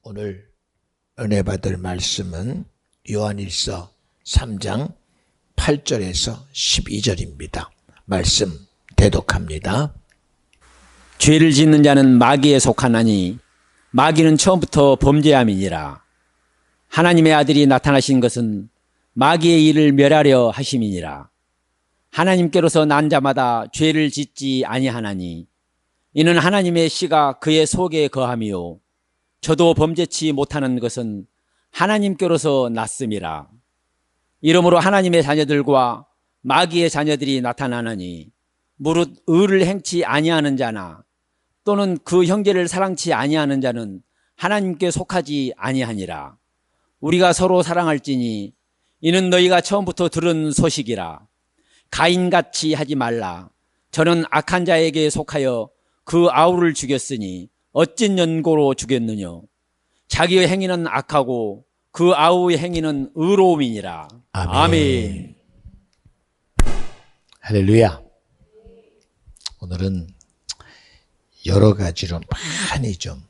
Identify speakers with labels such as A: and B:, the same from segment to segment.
A: 오늘 은혜 받을 말씀은 요한일서 3장 8절에서 12절입니다. 말씀 대독합니다.
B: 죄를 짓는 자는 마귀에 속하나니 마귀는 처음부터 범죄함이니라. 하나님의 아들이 나타나신 것은 마귀의 일을 멸하려 하심이니라. 하나님께로서 난 자마다 죄를 짓지 아니하나니 이는 하나님의 씨가 그의 속에 거함이요 저도 범죄치 못하는 것은 하나님께로서 났음이라. 이러므로 하나님의 자녀들과 마귀의 자녀들이 나타나느니 무릇 의를 행치 아니하는 자나 또는 그 형제를 사랑치 아니하는 자는 하나님께 속하지 아니하니라. 우리가 서로 사랑할지니 이는 너희가 처음부터 들은 소식이라. 가인같이 하지 말라. 저는 악한 자에게 속하여 그 아우를 죽였으니 어찐 연고로 죽였느냐. 자기의 행위는 악하고 그 아우의 행위는 의로움이니라. 아멘.
A: 할렐루야. 오늘은 여러 가지로 많이 좀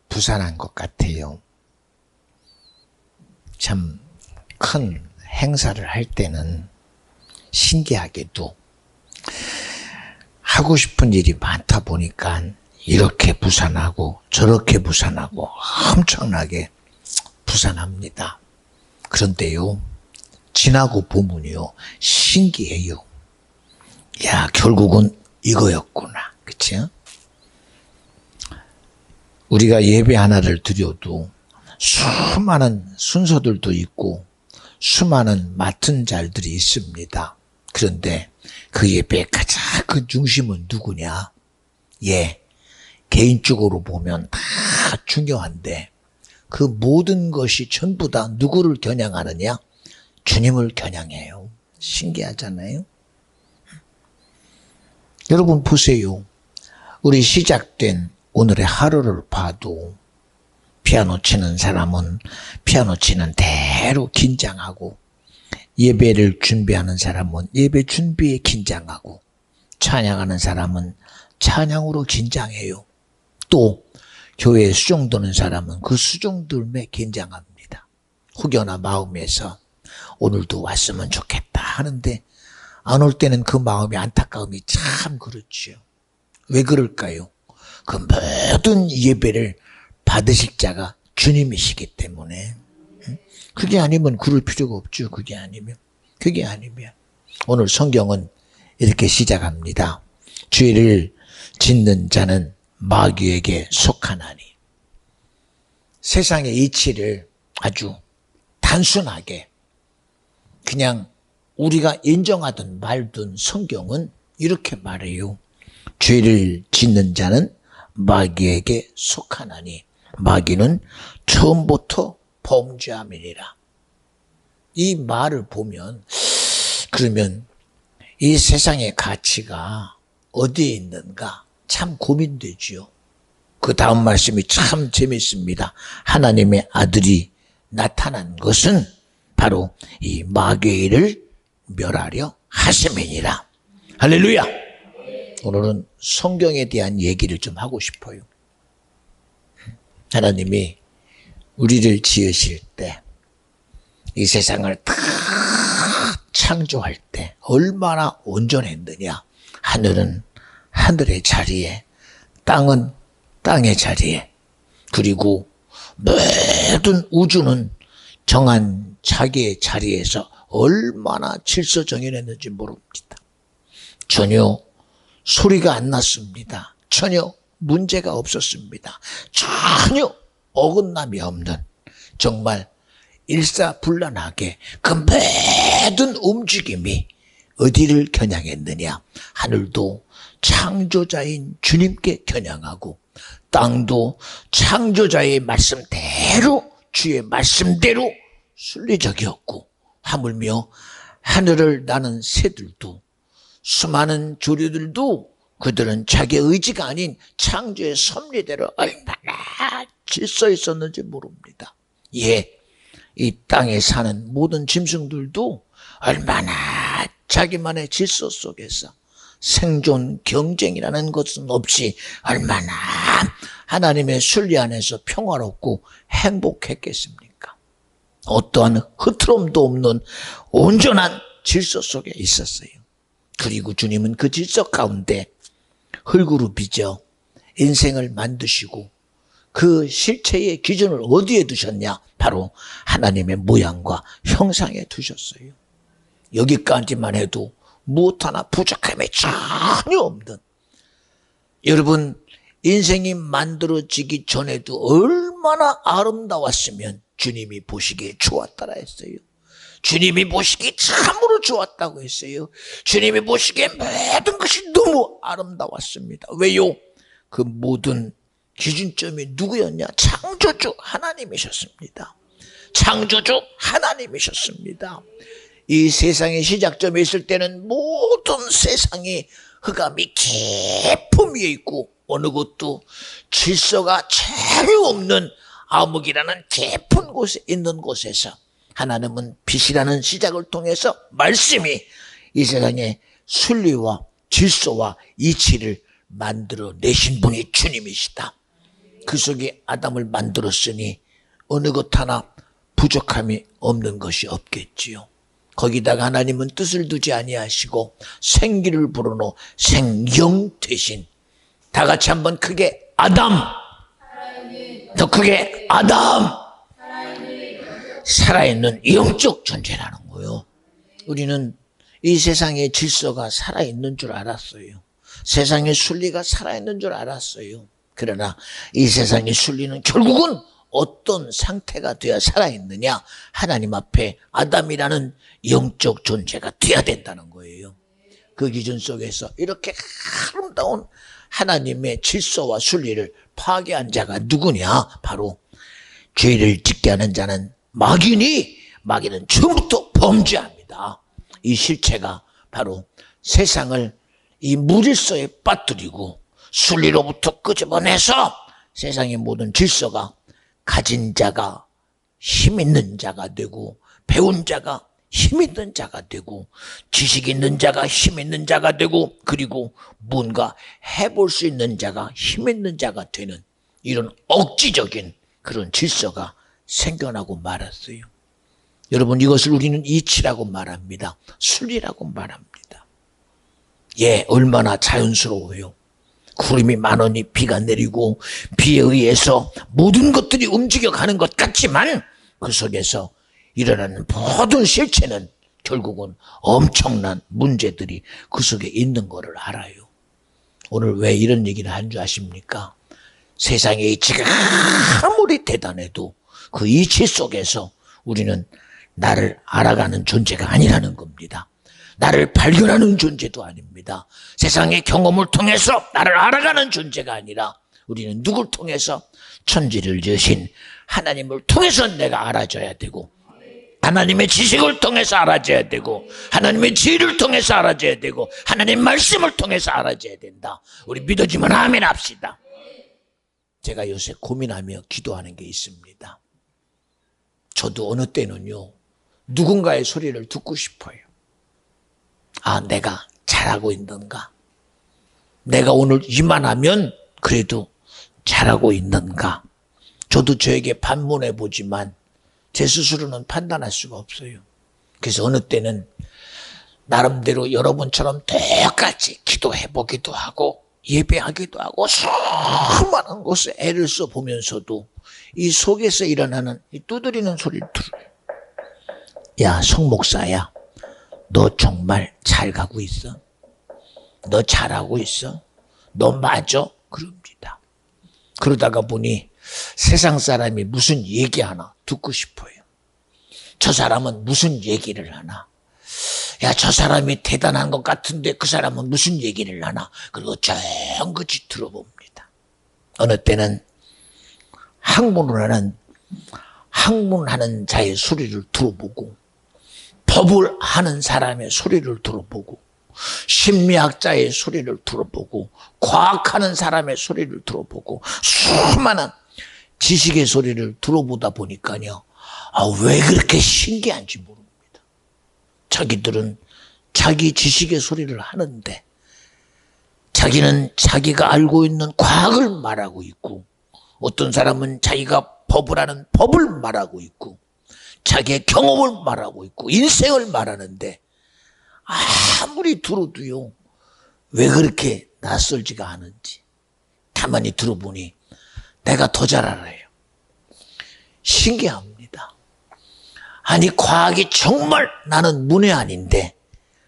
A: 부산한 것 같아요. 참 큰 행사를 할 때는 신기하게도 하고 싶은 일이 많다 보니까 이렇게 부산하고 저렇게 부산하고 엄청나게 부산합니다. 그런데요, 지나고 보면요, 신기해요. 야, 결국은 이거였구나. 그치? 우리가 예배 하나를 드려도 수많은 순서들도 있고 수많은 맡은 자들이 있습니다. 그런데 그 예배의 가장 큰 중심은 누구냐? 개인적으로 보면 다 중요한데 그 모든 것이 전부 다 누구를 겨냥하느냐? 주님을 겨냥해요. 신기하잖아요. 여러분 보세요. 우리 시작된 오늘의 하루를 봐도 피아노 치는 사람은 피아노 치는 대로 긴장하고, 예배를 준비하는 사람은 예배 준비에 긴장하고, 찬양하는 사람은 찬양으로 긴장해요. 또 교회에 수종 드는 사람은 그 수종들에 긴장합니다. 혹여나 마음에서 오늘도 왔으면 좋겠다 하는데 안 올 때는 그 마음의 안타까움이 참 그렇지요. 왜 그럴까요? 그 모든 예배를 받으실 자가 주님이시기 때문에. 그게 아니면 그럴 필요가 없죠. 그게 아니면 오늘 성경은 이렇게 시작합니다. 죄를 짓는 자는 마귀에게 속하나니. 세상의 이치를 아주 단순하게 그냥 우리가 인정하든 말든 성경은 이렇게 말해요. 죄를 짓는 자는 마귀에게 속하나니 마귀는 처음부터 범죄함이니라. 이 말을 보면 그러면 이 세상의 가치가 어디에 있는가 참 고민되지요. 그 다음 말씀이 참 재밌습니다. 하나님의 아들이 나타난 것은 바로 이 마귀의 일을 멸하려 하심이니라. 할렐루야. 오늘은 성경에 대한 얘기를 좀 하고 싶어요. 하나님이 우리를 지으실 때, 이 세상을 다 창조할 때 얼마나 온전했느냐. 하늘은 하늘의 자리에, 땅은 땅의 자리에, 그리고 모든 우주는 정한 자기의 자리에서 얼마나 질서 정연했는지 모릅니다. 전혀 소리가 안 났습니다. 전혀 문제가 없었습니다. 전혀 어긋남이 없는, 정말 일사불란하게 그 모든 움직임이 어디를 겨냥했느냐. 하늘도 창조자인 주님께 겨냥하고, 땅도 창조자의 말씀대로, 주의 말씀대로 순리적이었고, 하물며 하늘을 나는 새들도, 수많은 조류들도 그들은 자기 의지가 아닌 창조의 섭리대로 얼마나 질서 있었는지 모릅니다. 이 땅에 사는 모든 짐승들도 얼마나 자기만의 질서 속에서 생존 경쟁이라는 것은 없이 얼마나 하나님의 순리 안에서 평화롭고 행복했겠습니까? 어떠한 흐트럼도 없는 온전한 질서 속에 있었어요. 그리고 주님은 그 질서 가운데 흙으로 빚어 인생을 만드시고 그 실체의 기준을 어디에 두셨냐? 바로 하나님의 모양과 형상에 두셨어요. 여기까지만 해도 무엇 하나 부족함이 전혀 없는, 여러분 인생이 만들어지기 전에도 얼마나 아름다웠으면 주님이 보시기에 좋았다라 했어요. 주님이 보시기에 참으로 좋았다고 했어요. 주님이 보시기에 모든 것이 너무 아름다웠습니다. 왜요? 그 모든 기준점이 누구였냐? 창조주 하나님이셨습니다. 창조주 하나님이셨습니다. 이 세상의 시작점에 있을 때는 모든 세상이 흑암이 깊음 위에 있고 어느 것도 질서가 전혀 없는 암흑이라는 깊은 곳에 있는 곳에서 하나님은 빛이라는 시작을 통해서 말씀이 이 세상의 순리와 질서와 이치를 만들어내신 분이 주님이시다. 그 속에 아담을 만들었으니 어느 것 하나 부족함이 없는 것이 없겠지요. 거기다가 하나님은 뜻을 두지 아니하시고 생기를 불어넣어 생영 되신, 다 같이 한번 크게 아담, 더 크게 아담, 살아있는 영적 존재라는 거예요. 우리는 이 세상의 질서가 살아있는 줄 알았어요. 세상의 순리가 살아있는 줄 알았어요. 그러나 이 세상의 순리는 결국은 어떤 상태가 되어 살아있느냐? 하나님 앞에 아담이라는 영적 존재가 되어야 된다는 거예요. 그 기준 속에서 이렇게 아름다운 하나님의 질서와 순리를 파괴한 자가 누구냐? 바로 죄를 짓게 하는 자는 마귀는 처음부터 범죄합니다. 이 실체가 바로 세상을 이 무질서에 빠뜨리고 순리로부터 끄집어내서 세상의 모든 질서가 가진 자가 힘 있는 자가 되고, 배운 자가 힘 있는 자가 되고, 지식 있는 자가 힘 있는 자가 되고, 그리고 뭔가 해볼 수 있는 자가 힘 있는 자가 되는 이런 억지적인 그런 질서가 생겨나고 말았어요. 여러분, 이것을 우리는 이치라고 말합니다. 순리라고 말합니다. 예, 얼마나 자연스러워요. 구름이 많으니 비가 내리고 비에 의해서 모든 것들이 움직여가는 것 같지만 그 속에서 일어나는 모든 실체는 결국은 엄청난 문제들이 그 속에 있는 것을 알아요. 오늘 왜 이런 얘기를 한 줄 아십니까? 세상의 이치가 아무리 대단해도 그 이치 속에서 우리는 나를 알아가는 존재가 아니라는 겁니다. 나를 발견하는 존재도 아닙니다. 세상의 경험을 통해서 나를 알아가는 존재가 아니라 우리는 누굴 통해서? 천지를 지으신 하나님을 통해서 내가 알아줘야 되고, 하나님의 지식을 통해서 알아줘야 되고, 하나님의 지혜를 통해서 알아줘야 되고, 하나님 말씀을 통해서 알아줘야 된다. 우리 믿어지면 아멘 합시다. 제가 요새 고민하며 기도하는 게 있습니다. 저도 어느 때는요, 누군가의 소리를 듣고 싶어요. 아, 내가 잘하고 있는가? 내가 오늘 이만하면 그래도 잘하고 있는가? 저도 저에게 반문해 보지만 제 스스로는 판단할 수가 없어요. 그래서 어느 때는 나름대로 여러분처럼 똑같이 기도해 보기도 하고 예배하기도 하고 수많은 곳에 애를 써보면서도 이 속에서 일어나는 이 두드리는 소리를 들어요. 야, 송 목사야, 너 정말 잘 가고 있어? 너 잘하고 있어? 너 맞아? 그럽니다. 그러다가 보니 세상 사람이 무슨 얘기하나 듣고 싶어요. 저 사람은 무슨 얘기를 하나? 야, 저 사람이 대단한 것 같은데 그 사람은 무슨 얘기를 하나? 그리고 쫑긋이 들어봅니다. 어느 때는 학문하는 자의 소리를 들어보고, 법을 하는 사람의 소리를 들어보고, 심리학자의 소리를 들어보고, 과학하는 사람의 소리를 들어보고, 수많은 지식의 소리를 들어보다 보니까요, 왜 그렇게 신기한지 모릅니다. 자기들은 자기 지식의 소리를 하는데 자기는 자기가 알고 있는 과학을 말하고 있고, 어떤 사람은 자기가 법을 아는 법을 말하고 있고, 자기의 경험을 말하고 있고, 인생을 말하는데 아무리 들어도요, 왜 그렇게 낯설지가 않은지 가만히 들어보니 내가 더 잘 알아요. 신기합니다. 아니, 과학이 정말 나는 문외한인데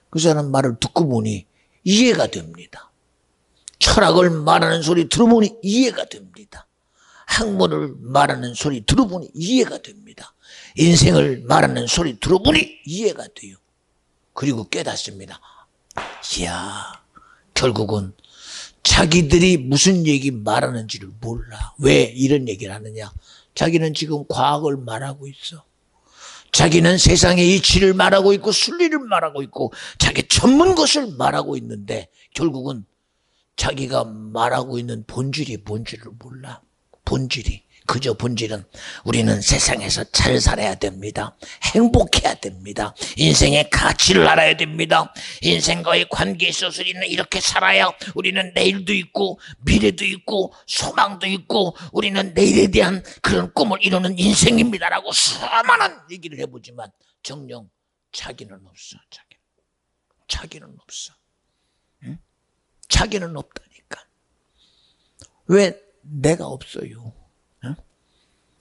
A: 그 사람 말을 듣고 보니 이해가 됩니다. 철학을 말하는 소리 들어보니 이해가 됩니다. 학문을 말하는 소리 들어보니 이해가 됩니다. 인생을 말하는 소리 들어보니 이해가 돼요. 그리고 깨닫습니다. 이야, 결국은 자기들이 무슨 얘기 말하는지를 몰라. 왜 이런 얘기를 하느냐? 자기는 지금 과학을 말하고 있어. 자기는 세상의 이치를 말하고 있고 순리를 말하고 있고 자기 전문 것을 말하고 있는데 결국은 자기가 말하고 있는 본질이 뭔지를 몰라. 본질이. 그저 본질은 우리는 세상에서 잘 살아야 됩니다. 행복해야 됩니다. 인생의 가치를 알아야 됩니다. 인생과의 관계에 있어서 우리는 이렇게 살아야 우리는 내일도 있고 미래도 있고 소망도 있고 우리는 내일에 대한 그런 꿈을 이루는 인생입니다라고 수많은 얘기를 해보지만 정녕 자기는 없어. 자기는 없어. 응? 자기는 없다니까. 왜 내가 없어요?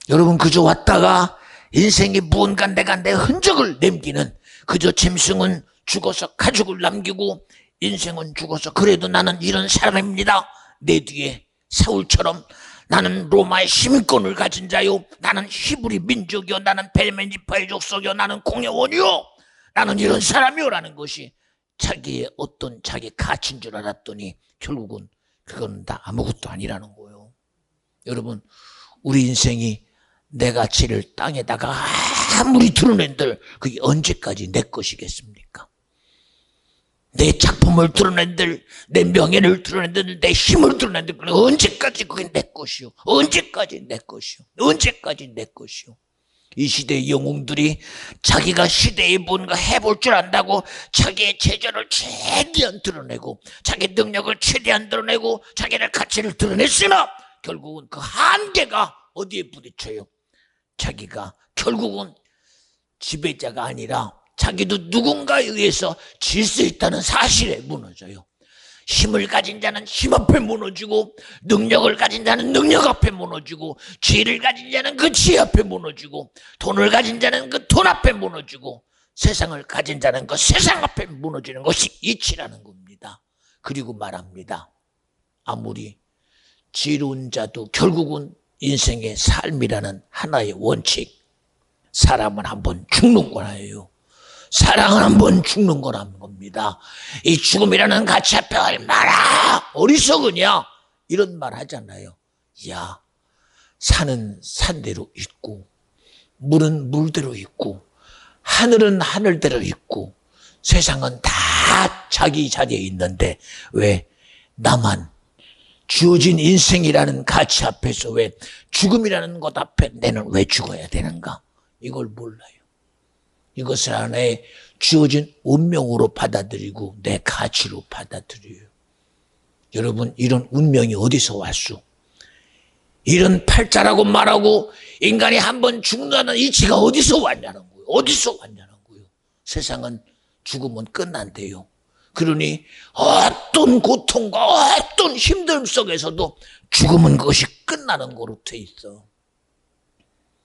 A: 여러분, 그저 왔다가 인생이 무언가 내가 내 흔적을 남기는, 그저 짐승은 죽어서 가죽을 남기고 인생은 죽어서 그래도 나는 이런 사람입니다. 내 뒤에 사울처럼 나는 로마의 시민권을 가진 자요, 나는 히브리 민족이요, 나는 벨메니파의 족속이요, 나는 공예원이요, 나는 이런 사람이요 라는 것이 자기의 어떤 자기 가치인 줄 알았더니 결국은 그건 다 아무것도 아니라는 거예요. 여러분, 우리 인생이 내 가치를 땅에다가 아무리 드러낸들 그게 언제까지 내 것이겠습니까? 내 작품을 드러낸들, 내 명예를 드러낸들, 내 힘을 드러낸들 언제까지 그게 내 것이요? 언제까지 내 것이요? 언제까지 내 것이요? 이 시대의 영웅들이 자기가 시대에 뭔가 해볼 줄 안다고 자기의 재주를 최대한 드러내고 자기 능력을 최대한 드러내고 자기의 가치를 드러냈으나 결국은 그 한계가 어디에 부딪혀요? 자기가 결국은 지배자가 아니라 자기도 누군가에 의해서 질서 있다는 사실에 무너져요. 힘을 가진 자는 힘 앞에 무너지고 능력을 가진 자는 능력 앞에 무너지고 지혜를 가진 자는 그 지혜 앞에 무너지고 돈을 가진 자는 그 돈 앞에 무너지고 세상을 가진 자는 그 세상 앞에 무너지는 것이 이치라는 겁니다. 그리고 말합니다. 아무리 지혜로운 자도 결국은 인생의 삶이라는 하나의 원칙, 사람은 한번 죽는 거라요. 사랑은 한번 죽는 거라는 겁니다. 이 죽음이라는 가치 앞에 얼마나 어리석으냐 이런 말 하잖아요. 야, 산은 산대로 있고 물은 물대로 있고 하늘은 하늘대로 있고 세상은 다 자기 자리에 있는데 왜 나만 주어진 인생이라는 가치 앞에서 왜 죽음이라는 것 앞에 내는 왜 죽어야 되는가? 이걸 몰라요. 이것을 하나의 주어진 운명으로 받아들이고 내 가치로 받아들여요. 여러분, 이런 운명이 어디서 왔소? 이런 팔자라고 말하고 인간이 한번 죽는다는 이치가 어디서 왔냐는 거예요. 어디서 왔냐는 거예요. 세상은 죽으면 끝난대요. 그러니 어떤 고통과 어떤 힘듦 속에서도 죽음은 그것이 끝나는 거로 돼 있어.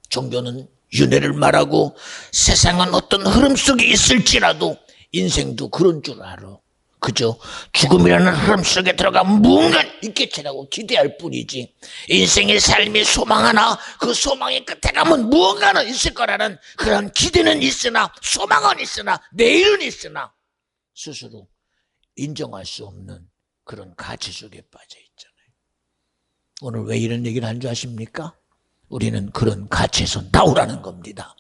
A: 종교는 윤회를 말하고 세상은 어떤 흐름 속에 있을지라도 인생도 그런 줄 알아. 그저 죽음이라는 흐름 속에 들어가면 무언가 있겠지라고 기대할 뿐이지 인생의 삶의 소망 하나 그 소망의 끝에 가면 무언가는 있을 거라는 그런 기대는 있으나 소망은 있으나 내일은 있으나 스스로 인정할 수 없는 그런 가치 속에 빠져 있잖아요. 오늘 왜 이런 얘기를 한 줄 아십니까? 우리는 그런 가치에서 나오라는 겁니다.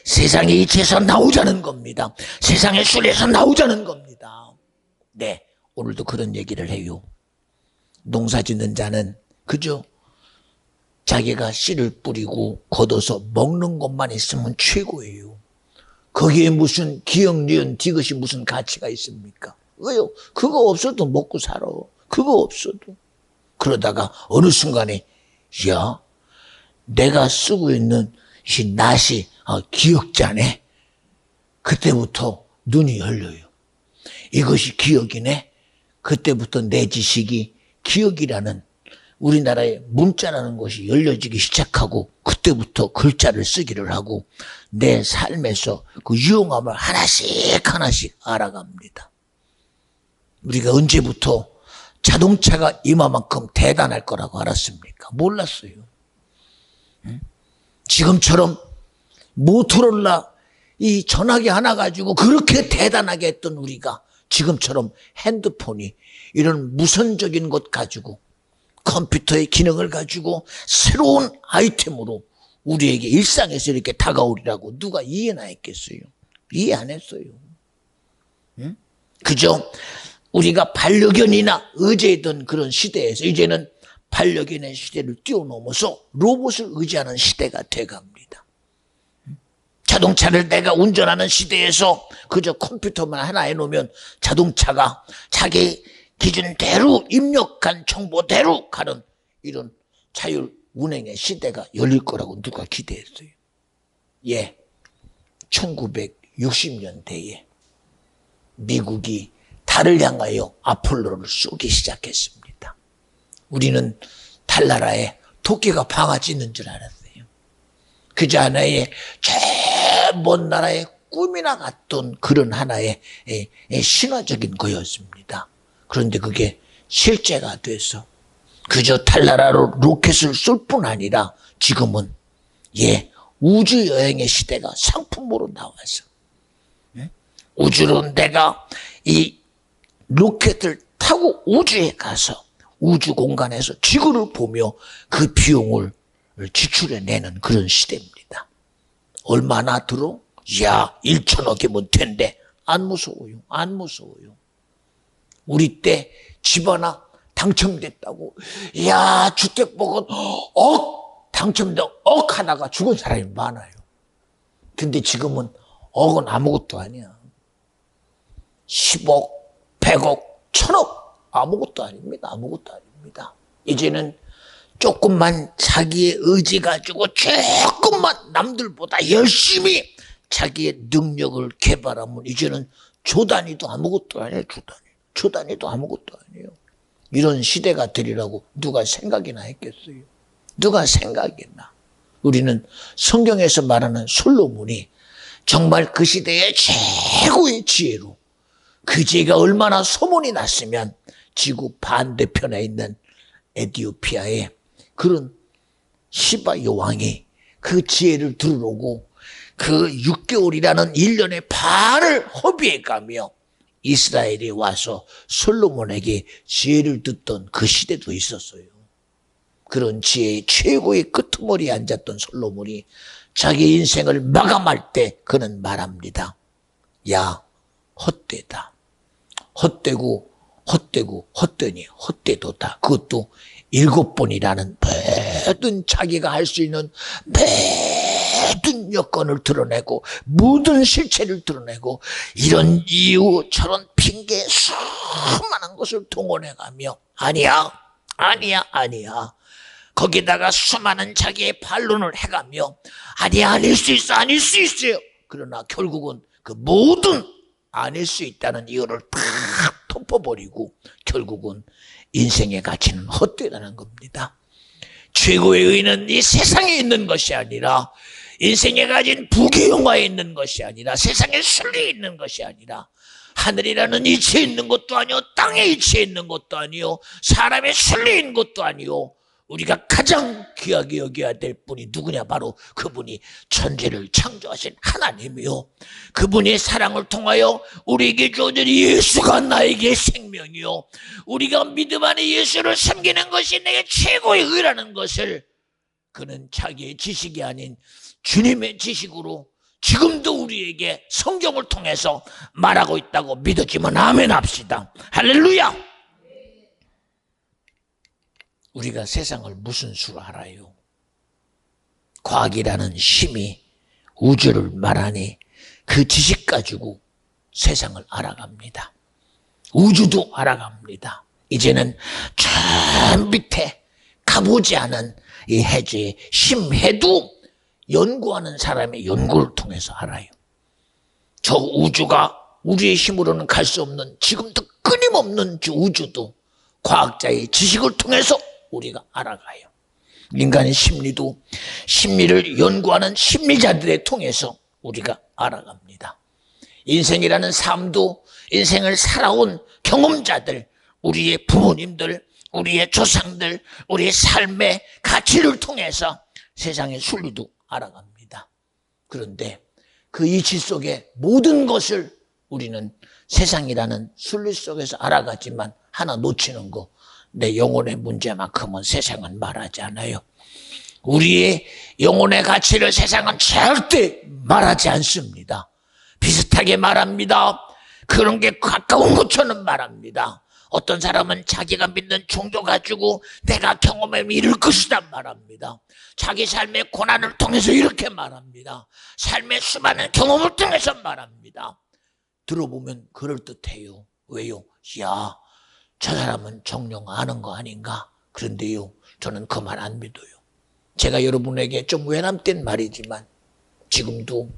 A: 세상의 이치에서 나오자는 겁니다. 세상의 순리에서 나오자는 겁니다. 네, 오늘도 그런 얘기를 해요. 농사 짓는 자는 그저 자기가 씨를 뿌리고 걷어서 먹는 것만 있으면 최고예요. 거기에 무슨 기억, 니은, 디귿이 무슨 가치가 있습니까? 왜요? 그거 없어도 먹고 살아. 그거 없어도. 그러다가 어느 순간에 야, 내가 쓰고 있는 이 낫이 기억자네. 그때부터 눈이 열려요. 이것이 기억이네. 그때부터 내 지식이 기억이라는 우리나라의 문자라는 것이 열려지기 시작하고 그때부터 글자를 쓰기를 하고 내 삶에서 그 유용함을 하나씩 하나씩 알아갑니다. 우리가 언제부터 자동차가 이만큼 대단할 거라고 알았습니까? 몰랐어요. 지금처럼 모토로라 이 전화기 하나 가지고 그렇게 대단하게 했던 우리가 지금처럼 핸드폰이 이런 무선적인 것 가지고 컴퓨터의 기능을 가지고 새로운 아이템으로 우리에게 일상에서 이렇게 다가오리라고 누가 이해나 했겠어요? 이해 안 했어요. 응? 그저 우리가 반려견이나 의지했던 그런 시대에서 이제는 반려견의 시대를 뛰어넘어서 로봇을 의지하는 시대가 돼갑니다. 자동차를 내가 운전하는 시대에서 그저 컴퓨터만 하나 해놓으면 자동차가 자기 기준대로 입력한 정보대로 가는 이런 자율 운행의 시대가 열릴 거라고 누가 기대했어요. 예, 1960년대에 미국이 달을 향하여 아폴로를 쏘기 시작했습니다. 우리는 달나라에 토끼가 방아 찧는 줄 알았어요. 그저 하나의 먼 나라의 꿈이나 같던 그런 하나의 신화적인 거였습니다. 그런데 그게 실제가 돼서 그저 달나라로 로켓을 쏠 뿐 아니라 지금은 우주여행의 시대가 상품으로 나와서 우주로 내가 이 로켓을 타고 우주에 가서 우주 공간에서 지구를 보며 그 비용을 지출해내는 그런 시대입니다. 얼마나 들어? 1천억이면 텐데 안 무서워요. 안 무서워요. 우리 때 집 하나 당첨됐다고 주택복은 당첨된 하다가 죽은 사람이 많아요. 근데 지금은 억은 아무것도 아니야. 10억, 100억, 1000억 아무것도 아닙니다. 아무것도 아닙니다. 이제는 조금만 자기의 의지 가지고 조금만 남들보다 열심히 자기의 능력을 개발하면 이제는 조단위도 아무것도 아니에요. 조단위도 아무것도 아니에요. 이런 시대가 되리라고 누가 생각이나 했겠어요? 누가 생각했나? 우리는 성경에서 말하는 솔로몬이 정말 그 시대의 최고의 지혜로 그 지혜가 얼마나 소문이 났으면 지구 반대편에 있는 에티오피아에 그런 시바 여왕이 그 지혜를 들으려고 그 6개월이라는 1년의 반을 허비해 가며 이스라엘에 와서 솔로몬에게 지혜를 듣던 그 시대도 있었어요. 그런 지혜의 최고의 끄트머리에 앉았던 솔로몬이 자기 인생을 마감할 때 그는 말합니다. 헛되다. 헛되고 헛되니 헛되도다. 그것도 7번이라는 모든 자기가 할 수 있는 모든 여건을 드러내고 모든 실체를 드러내고 이런 이유 저런 핑계 수많은 것을 동원해가며 아니야 거기다가 수많은 자기의 반론을 해가며 아니야 아닐 수 있어요. 그러나 결국은 그 모든 아닐 수 있다는 이유를 다 덮어버리고 결국은 인생의 가치는 헛되다는 겁니다. 최고의 의는 이 세상에 있는 것이 아니라 인생에 가진 부귀영화에 있는 것이 아니라 세상의 순리에 있는 것이 아니라 하늘이라는 이치에 있는 것도 아니요 땅의 이치에 있는 것도 아니요 사람의 순리에 있는 것도 아니요 우리가 가장 귀하게 여겨야 될 분이 누구냐? 바로 그분이 천지를 창조하신 하나님이요 그분의 사랑을 통하여 우리에게 주어진 예수가 나에게 생명이요 우리가 믿음 안에 예수를 섬기는 것이 내게 최고의 의라는 것을 그는 자기의 지식이 아닌 주님의 지식으로 지금도 우리에게 성경을 통해서 말하고 있다고 믿어지면 아멘 합시다. 할렐루야. 우리가 세상을 무슨 수로 알아요? 과학이라는 힘이 우주를 말하니 그 지식 가지고 세상을 알아갑니다. 우주도 알아갑니다. 이제는 저 밑에 가보지 않은 이 해제 심해도 연구하는 사람의 연구를 통해서 알아요. 저 우주가 우리의 힘으로는 갈 수 없는 지금도 끊임없는 저 우주도 과학자의 지식을 통해서 우리가 알아가요. 인간의 심리도 심리를 연구하는 심리자들에 통해서 우리가 알아갑니다. 인생이라는 삶도 인생을 살아온 경험자들, 우리의 부모님들, 우리의 조상들, 우리의 삶의 가치를 통해서 세상의 순리도 알아갑니다. 그런데 그 이치 속에 모든 것을 우리는 세상이라는 순리 속에서 알아가지만 하나 놓치는 거, 내 영혼의 문제만큼은 세상은 말하지 않아요. 우리의 영혼의 가치를 세상은 절대 말하지 않습니다. 비슷하게 말합니다. 그런 게 가까운 것처럼 말합니다. 어떤 사람은 자기가 믿는 종교 가지고 내가 경험하면 이룰 것이다 말합니다. 자기 삶의 고난을 통해서 이렇게 말합니다. 삶의 수많은 경험을 통해서 말합니다. 들어보면 그럴듯해요. 왜요? 야, 저 사람은 정령 아는 거 아닌가? 그런데요, 저는 그 말 안 믿어요. 제가 여러분에게 좀 외람된 말이지만 지금도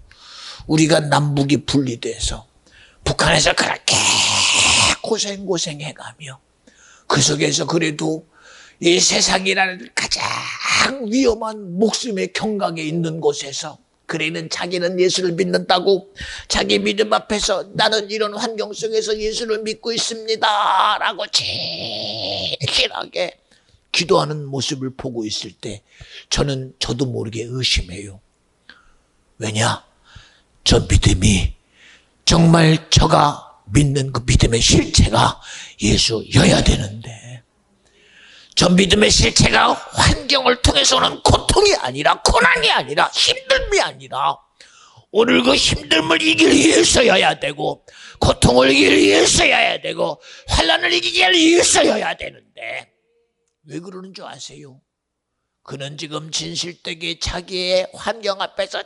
A: 우리가 남북이 분리돼서 북한에서 그렇게 고생해가며 그 속에서 그래도 이 세상이라는 가장 위험한 목숨의 경각에 있는 곳에서 그래는 자기는 예수를 믿는다고 자기 믿음 앞에서 나는 이런 환경 속에서 예수를 믿고 있습니다 라고 진실하게 기도하는 모습을 보고 있을 때 저도 모르게 의심해요. 왜냐? 저 믿음이 정말 저가 믿는 그 믿음의 실체가 예수여야 되는데 저 믿음의 실체가 환경을 통해서 오는 고통이 아니라 고난이 아니라 힘듦이 아니라 오늘 그 힘듦을 이길 위해서여야 되고 고통을 이길 위해서여야 되고 환난을 이기기 위해서여야 되는데 왜 그러는 줄 아세요? 그는 지금 진실되게 자기의 환경 앞에서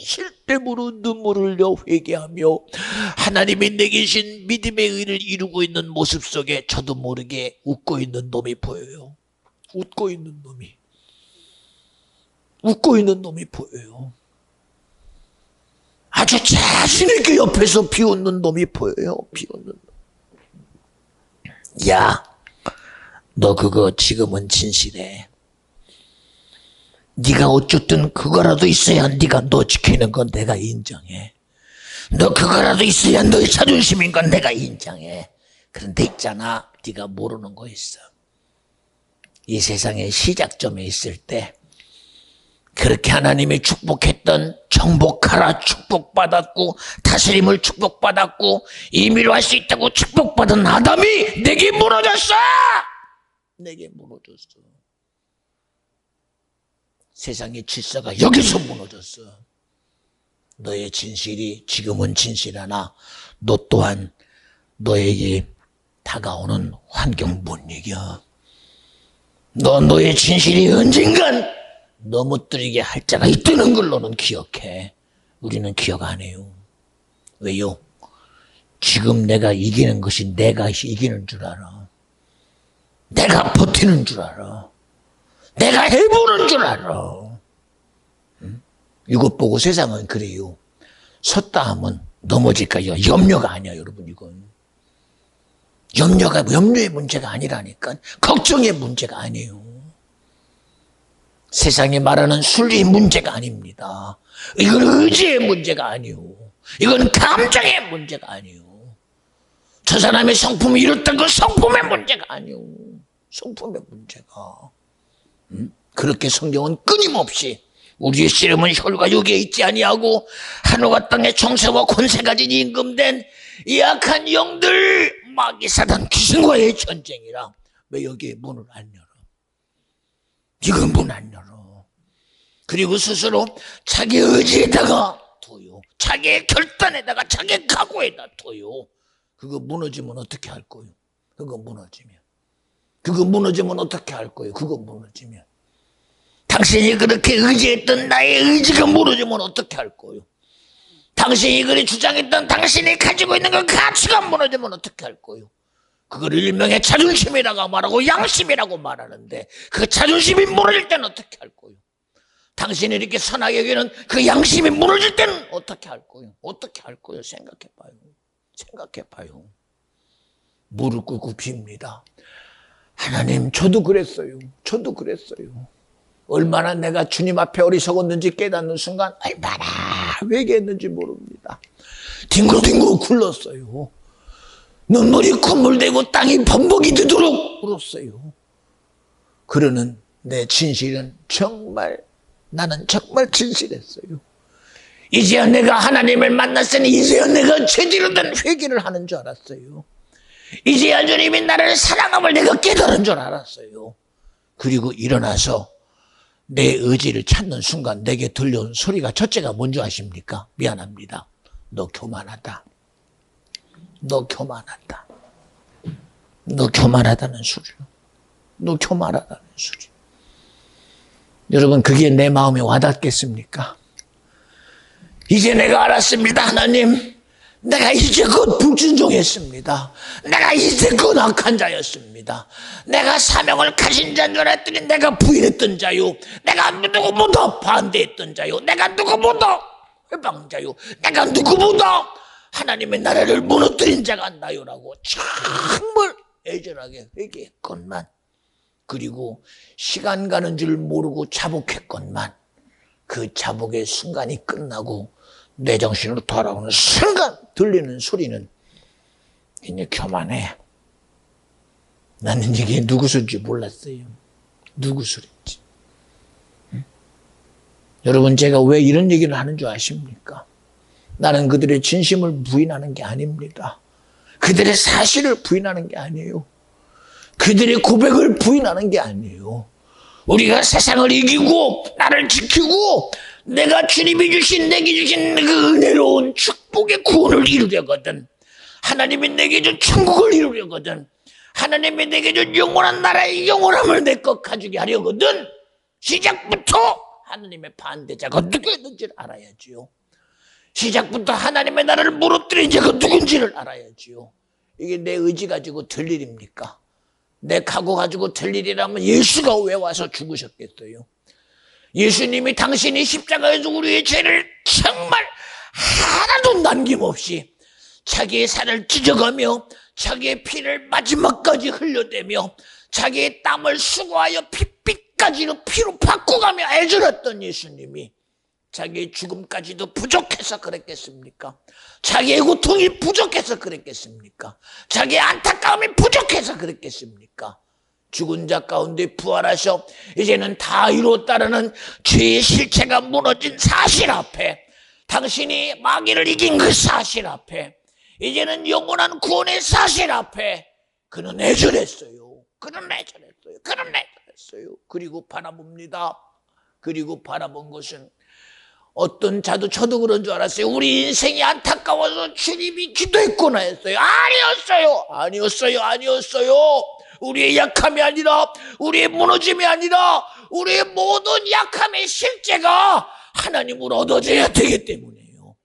A: 진실됨으로 눈물을 흘려 회개하며 하나님이 내게 주신 믿음의 의를 이루고 있는 모습 속에 저도 모르게 웃고 있는 놈이 보여요. 웃고 있는 놈이 보여요. 아주 자신 있게 옆에서 비웃는 놈이 보여요. 비웃는 놈. 야, 너 그거 지금은 진실해. 네가 어쨌든 그거라도 있어야 네가 너 지키는 건 내가 인정해. 너 그거라도 있어야 너의 자존심인 건 내가 인정해. 그런데 있잖아, 네가 모르는 거 있어. 이 세상의 시작점에 있을 때 그렇게 하나님이 축복했던 정복하라 축복받았고 다스림을 축복받았고 임의로 할 수 있다고 축복받은 아담이 내게 무너졌어. 내게 무너졌어. 세상의 질서가 여기서 무너졌어. 너의 진실이 지금은 진실하나 너 또한 너에게 다가오는 환경 못 이겨. 너의 진실이 언젠간 넘어뜨리게 할 자가 있다는 걸 너는 기억해. 우리는 기억 안 해요. 왜요? 지금 내가 이기는 것이 내가 이기는 줄 알아. 내가 버티는 줄 알아. 내가 해보는 줄 알아. 응? 이것 보고 세상은 그래요. 섰다 하면 넘어질까요? 염려가 아니야, 여러분. 이건 염려의 문제가 아니라니까. 걱정의 문제가 아니에요. 세상이 말하는 순리의 문제가 아닙니다. 이건 의지의 문제가 아니에요. 이건 감정의 문제가 아니에요. 저 사람의 성품이 이렇다는 건 성품의 문제가 아니에요. 성품의 문제가. 그렇게 성경은 끊임없이 우리의 씨름은 혈과 육에 있지 아니하고 하늘과 땅의 정세와 권세 가진 임금된 이 악한 영들 마귀 사단 귀신과의 전쟁이라. 왜 여기에 문을 안 열어? 이건 문 안 열어. 그리고 스스로 자기 의지에다가 둬요. 자기의 결단에다가 자기 각오에다 둬요. 그거 무너지면 어떻게 할 거예요? 그거 무너지면 어떻게 할 거예요? 그거 무너지면 당신이 그렇게 의지했던 나의 의지가 무너지면 어떻게 할 거예요? 당신이 그리 주장했던 당신이 가지고 있는 그 가치가 무너지면 어떻게 할 거예요? 그걸 일명의 자존심이라고 말하고 양심이라고 말하는데 그 자존심이 무너질 때는 어떻게 할 거요? 당신이 이렇게 선하게 여기는 그 양심이 무너질 때는 어떻게 할 거요? 어떻게 할 거요? 생각해봐요. 생각해봐요. 무릎 꿇고 빕니다. 하나님, 저도 그랬어요. 저도 그랬어요. 얼마나 내가 주님 앞에 어리석었는지 깨닫는 순간 얼마나 회개했는지 모릅니다. 뒹굴뒹굴 굴렀어요. 눈물이 콧물되고 땅이 범벅이 되도록 울었어요. 그러는 내 진실은 나는 정말 진실했어요. 이제야 내가 하나님을 만났으니 이제야 내가 제대로 된 회개를 하는 줄 알았어요. 이제야 주님이 나를 사랑함을 내가 깨달은 줄 알았어요. 그리고 일어나서 내 의지를 찾는 순간 내게 들려온 소리가 첫째가 뭔지 아십니까? 미안합니다. 너 교만하다. 너 교만하다. 너 교만하다는 소리요. 너 교만하다는 소리. 여러분, 그게 내 마음에 와닿겠습니까? 이제 내가 알았습니다. 하나님, 내가 이제껏 불순종했습니다. 내가 이제껏 악한 자였습니다. 내가 사명을 가진 자인 줄 알았더니 내가 부인했던 자요. 내가 누구보다 반대했던 자요. 내가 누구보다 회방자요. 내가 누구보다 하나님의 나라를 무너뜨린 자가 나요라고 정말 애절하게 회개했건만, 그리고 시간 가는 줄 모르고 자복했건만, 그 자복의 순간이 끝나고 내 정신으로 돌아오는 순간 들리는 소리는 이제 교만해. 나는 이게 누구 소리인지 몰랐어요. 누구 소리인지. 응? 여러분, 제가 왜 이런 얘기를 하는 줄 아십니까? 나는 그들의 진심을 부인하는 게 아닙니다. 그들의 사실을 부인하는 게 아니에요. 그들의 고백을 부인하는 게 아니에요. 우리가 세상을 이기고 나를 지키고 내가 주님이 주신, 내게 주신 그 은혜로운 축복의 구원을 이루려거든, 하나님이 내게 준 천국을 이루려거든, 하나님이 내게 준 영원한 나라의 영원함을 내 것 가지게 하려거든, 시작부터 하나님의 반대자가 누구였는지를 알아야지요. 시작부터 하나님의 나라를 무너뜨린 자가 누군지를 알아야지요. 이게 내 의지 가지고 될 일입니까? 내 각오 가지고 될 일이라면 예수가 왜 와서 죽으셨겠어요? 예수님이 당신이 십자가에서 우리의 죄를 정말 하나도 남김없이 자기의 살을 찢어가며 자기의 피를 마지막까지 흘려대며 자기의 땀을 수고하여 핏빛까지도 피로 바꾸가며 애절했던 예수님이 자기의 죽음까지도 부족해서 그랬겠습니까? 자기의 고통이 부족해서 그랬겠습니까? 자기의 안타까움이 부족해서 그랬겠습니까? 죽은 자 가운데 부활하셔 이제는 다 이루었다라는 죄의 실체가 무너진 사실 앞에, 당신이 마귀를 이긴 그 사실 앞에, 이제는 영원한 구원의 사실 앞에 그는 애절했어요. 그는 애절했어요. 그는 애절했어요. 그리고 바라봅니다. 그리고 바라본 것은, 어떤 자도 저도 그런 줄 알았어요. 우리 인생이 안타까워서 주님이 기도했구나 했어요. 아니었어요. 우리의 약함이 아니라, 우리의 무너짐이 아니라, 우리의 모든 약함의 실제가 하나님으로 얻어져야 되기 때문이에요.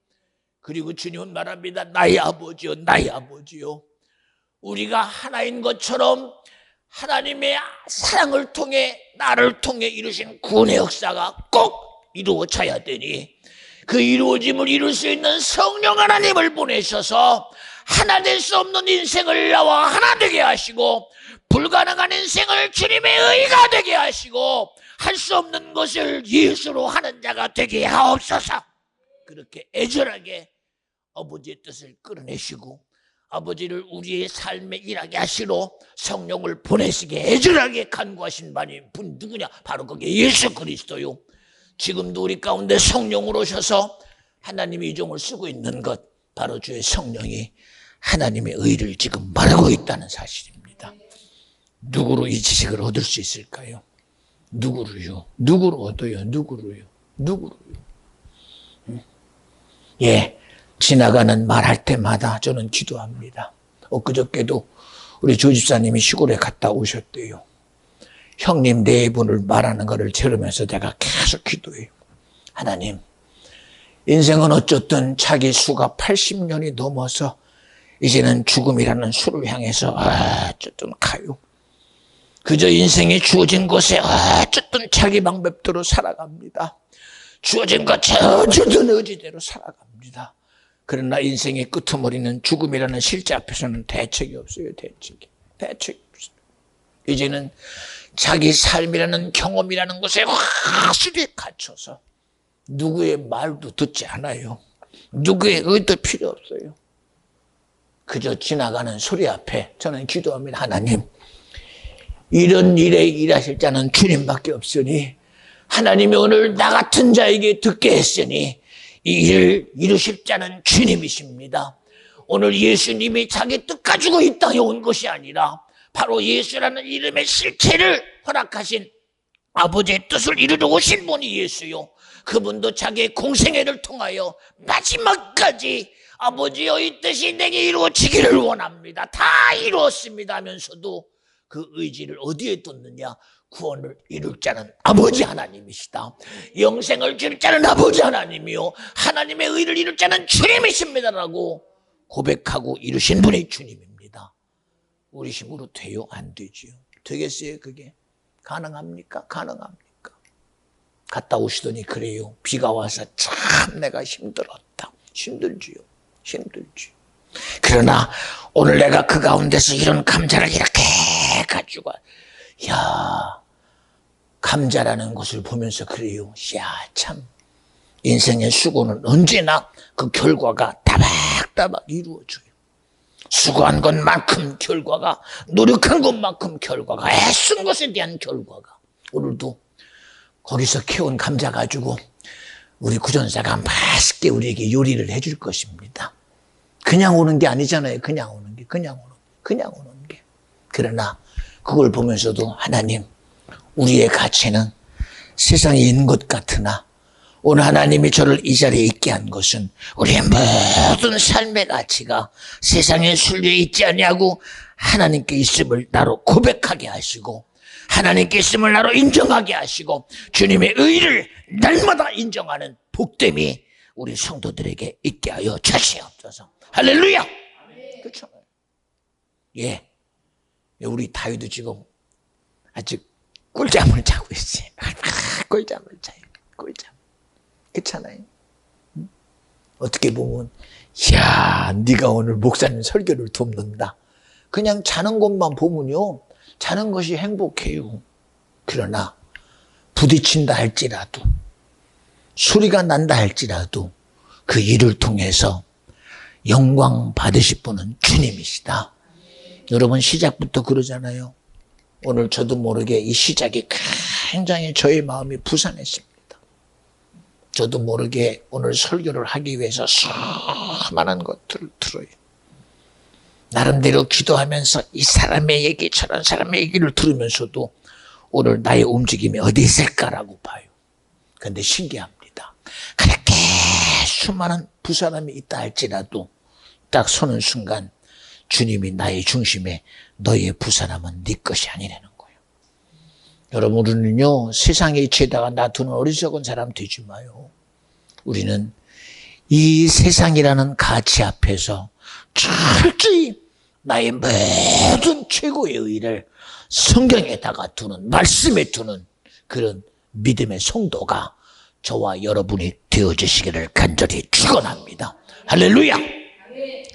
A: 그리고 주님은 말합니다. 나의 아버지요, 나의 아버지요. 우리가 하나인 것처럼 하나님의 사랑을 통해, 나를 통해 이루신 구원의 역사가 꼭 이루어져야 되니, 그 이루어짐을 이룰 수 있는 성령 하나님을 보내셔서 하나 될 수 없는 인생을 나와 하나 되게 하시고, 불가능한 인생을 주님의 의가 되게 하시고, 할 수 없는 것을 예수로 하는 자가 되게 하옵소서. 그렇게 애절하게 아버지의 뜻을 끌어내시고 아버지를 우리의 삶에 일하게 하시러 성령을 보내시게 애절하게 간구하신 분 누구냐? 바로 그게 예수 그리스도요. 지금도 우리 가운데 성령으로 오셔서 하나님의 이종을 쓰고 있는 것, 바로 주의 성령이 하나님의 의를 지금 말하고 있다는 사실입니다. 누구로 이 지식을 얻을 수 있을까요? 누구로요? 누구로 얻어요? 누구로요? 예, 지나가는 말할 때마다 저는 기도합니다. 엊그저께도 우리 조 집사님이 시골에 갔다 오셨대요. 형님 네 분을 말하는 것을 들으면서 내가 계속 기도해요. 하나님, 인생은 어쨌든 자기 수가 80년이 넘어서 이제는 죽음이라는 수를 향해서 어쨌든 가요. 그저 인생에 주어진 곳에 어쨌든 자기 방법대로 살아갑니다. 주어진 것 어쨌든 의지대로 살아갑니다. 그러나 인생의 끄트머리는 죽음이라는 실제 앞에서는 대책이 없어요. 대책이 없어요. 이제는 자기 삶이라는 경험이라는 것에 확실히 갇혀서 누구의 말도 듣지 않아요. 누구의 의도 필요 없어요. 그저 지나가는 소리 앞에 저는 기도합니다. 하나님, 이런 일에 일하실 자는 주님밖에 없으니 하나님이 오늘 나 같은 자에게 듣게 했으니 이 일을 이루실 자는 주님이십니다. 오늘 예수님이 자기 뜻 가지고 이 땅에 온 것이 아니라 바로 예수라는 이름의 실체를 허락하신 아버지의 뜻을 이루러 오신 분이 예수요. 그분도 자기의 공생애를 통하여 마지막까지 아버지여 이 뜻이 내게 이루어지기를 원합니다. 다 이루었습니다 하면서도 그 의지를 어디에 뒀느냐? 구원을 이룰 자는 아버지 하나님이시다. 영생을 줄 자는 아버지 하나님이요. 하나님의 의를 이룰 자는 주님이십니다라고 고백하고 이루신 분이 주님입니다. 우리 힘으로 돼요? 안 되지요. 되겠어요? 그게? 가능합니까? 가능합니까? 갔다 오시더니 그래요. 비가 와서 참 내가 힘들었다. 힘들지요. 힘들지요. 그러나 오늘 내가 그 가운데서 이런 감자를 이렇게 가지고 감자라는 것을 보면서 그래요. 참 인생의 수고는 언제나 그 결과가 따박따박 이루어져요. 수고한 것만큼 결과가, 노력한 것만큼 결과가, 애쓴 것에 대한 결과가. 오늘도 거기서 캐온 감자 가지고 우리 구전사가 맛있게 우리에게 요리를 해줄 것입니다. 그냥 오는 게 아니잖아요. 그냥 오는 게. 그러나 그걸 보면서도 하나님, 우리의 가치는 세상에 있는 것 같으나 오늘 하나님이 저를 이 자리에 있게 한 것은 우리의 모든 삶의 가치가 세상의 순리에 있지 아니하고 하나님께 있음을 나로 고백하게 하시고 하나님께 있음을 나로 인정하게 하시고 주님의 의를 날마다 인정하는 복됨이 우리 성도들에게 있게 하여 주시옵소서. 할렐루야. 그렇죠? 예, 우리 다윗도 지금 아직 꿀잠을 자고 있어요. 꿀잠을 자요. 꿀잠. 그렇잖아요. 어떻게 보면 네가 오늘 목사님 설교를 돕는다. 그냥 자는 것만 보면요, 자는 것이 행복해요. 그러나 부딪힌다 할지라도, 소리가 난다 할지라도 그 일을 통해서 영광 받으실 분은 주님이시다. 여러분, 시작부터 그러잖아요. 오늘 저도 모르게 이 시작이 굉장히 저의 마음이 부산했습니다. 저도 모르게 오늘 설교를 하기 위해서 수많은 것들을 들어요. 나름대로 기도하면서 이 사람의 얘기, 저런 사람의 얘기를 들으면서도 오늘 나의 움직임이 어디 있을까라고 봐요. 그런데 신기합니다. 그렇게 수많은 부사람이 있다 할지라도 딱 서는 순간 주님이 나의 중심에 너의 부사람은 네 것이 아니라는 거예요. 여러분, 우리는요, 세상의 이치에다가 놔두는 어리석은 사람 되지 마요. 우리는 이 세상이라는 가치 앞에서 철저히 나의 모든 최고의 의를 성경에다가 두는, 말씀에 두는 그런 믿음의 성도가 저와 여러분이 되어주시기를 간절히 축원합니다. 할렐루야.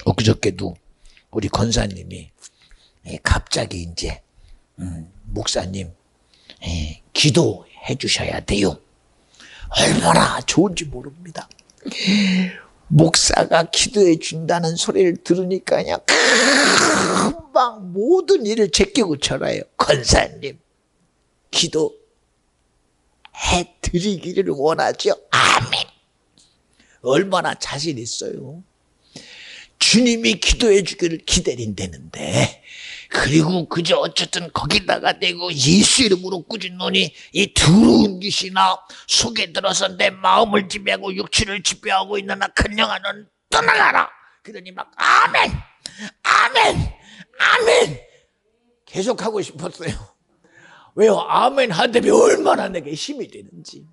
A: 엊그저께도 우리 권사님이 갑자기 이제 목사님 기도해 주셔야 돼요. 얼마나 좋은지 모릅니다. 목사가 기도해 준다는 소리를 들으니까 그냥 금방 모든 일을 제끼고 전화해요. 권사님, 기도해 드리기를 원하죠. 아멘. 얼마나 자신 있어요. 주님이 기도해 주기를 기다린다는데, 그리고 그저 어쨌든 거기다가 대고 예수 이름으로 꾸짖노니 이 더러운 귀신아, 속에 들어서 내 마음을 지배하고 육체를 지배하고 있는 악한 영아는 떠나가라. 그러니 막 아멘, 아멘, 아멘 계속하고 싶었어요. 왜요? 아멘 하더니 얼마나 내게 힘이 되는지.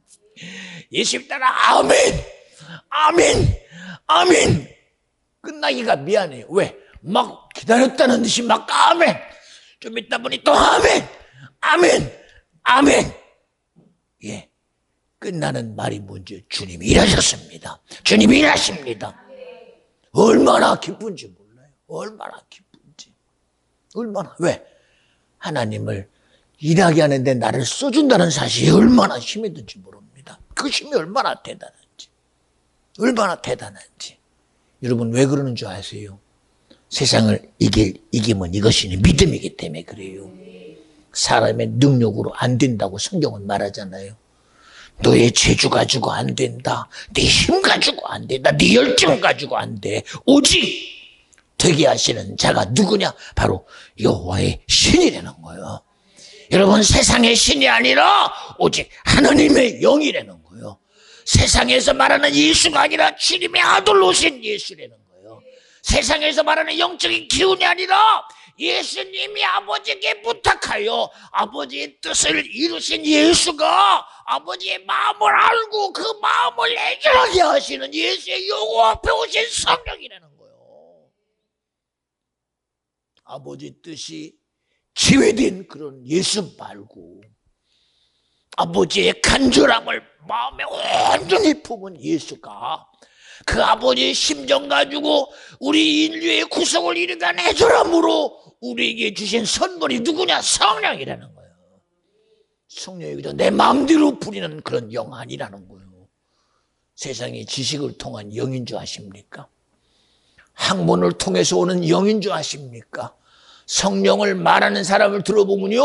A: 예수 따라 아멘, 아멘, 아멘. 끝나기가 미안해요. 왜? 막 기다렸다는 듯이 막 아멘. 좀 있다 보니 또 아멘. 아멘. 아멘. 예. 끝나는 말이 뭔지 주님이 일하셨습니다. 주님이 일하십니다. 얼마나 기쁜지 몰라요. 얼마나 기쁜지. 얼마나. 왜? 하나님을 일하게 하는데 나를 써준다는 사실이 얼마나 힘이 든지 모릅니다. 그 힘이 얼마나 대단한지. 얼마나 대단한지. 여러분 왜 그러는 줄 아세요? 세상을 이기면 이것이 믿음이기 때문에 그래요. 사람의 능력으로 안 된다고 성경은 말하잖아요. 너의 재주 가지고 안 된다. 네 힘 가지고 안 된다. 네 열정 가지고 안 돼. 오직 되게 하시는 자가 누구냐? 바로 여호와의 신이라는 거예요. 여러분 세상의 신이 아니라 오직 하나님의 영이라는 거예요. 세상에서 말하는 예수가 아니라 주님의 아들로 오신 예수라는 거예요. 세상에서 말하는 영적인 기운이 아니라 예수님이 아버지께 부탁하여 아버지의 뜻을 이루신 예수가 아버지의 마음을 알고 그 마음을 해결하게 하시는 예수의 영호 앞에 오신 성령이라는 거예요. 아버지 뜻이 지회된 그런 예수 말고 아버지의 간절함을 마음에 온전히 품은 예수가 그 아버지의 심정 가지고 우리 인류의 구속을 이루간 해결함으로 우리에게 주신 선물이 누구냐? 성령이라는 거예요. 성령이 그저 내 마음대로 부리는 그런 영 아니라는 거예요. 세상의 지식을 통한 영인 줄 아십니까? 학문을 통해서 오는 영인 줄 아십니까? 성령을 말하는 사람을 들어보면요,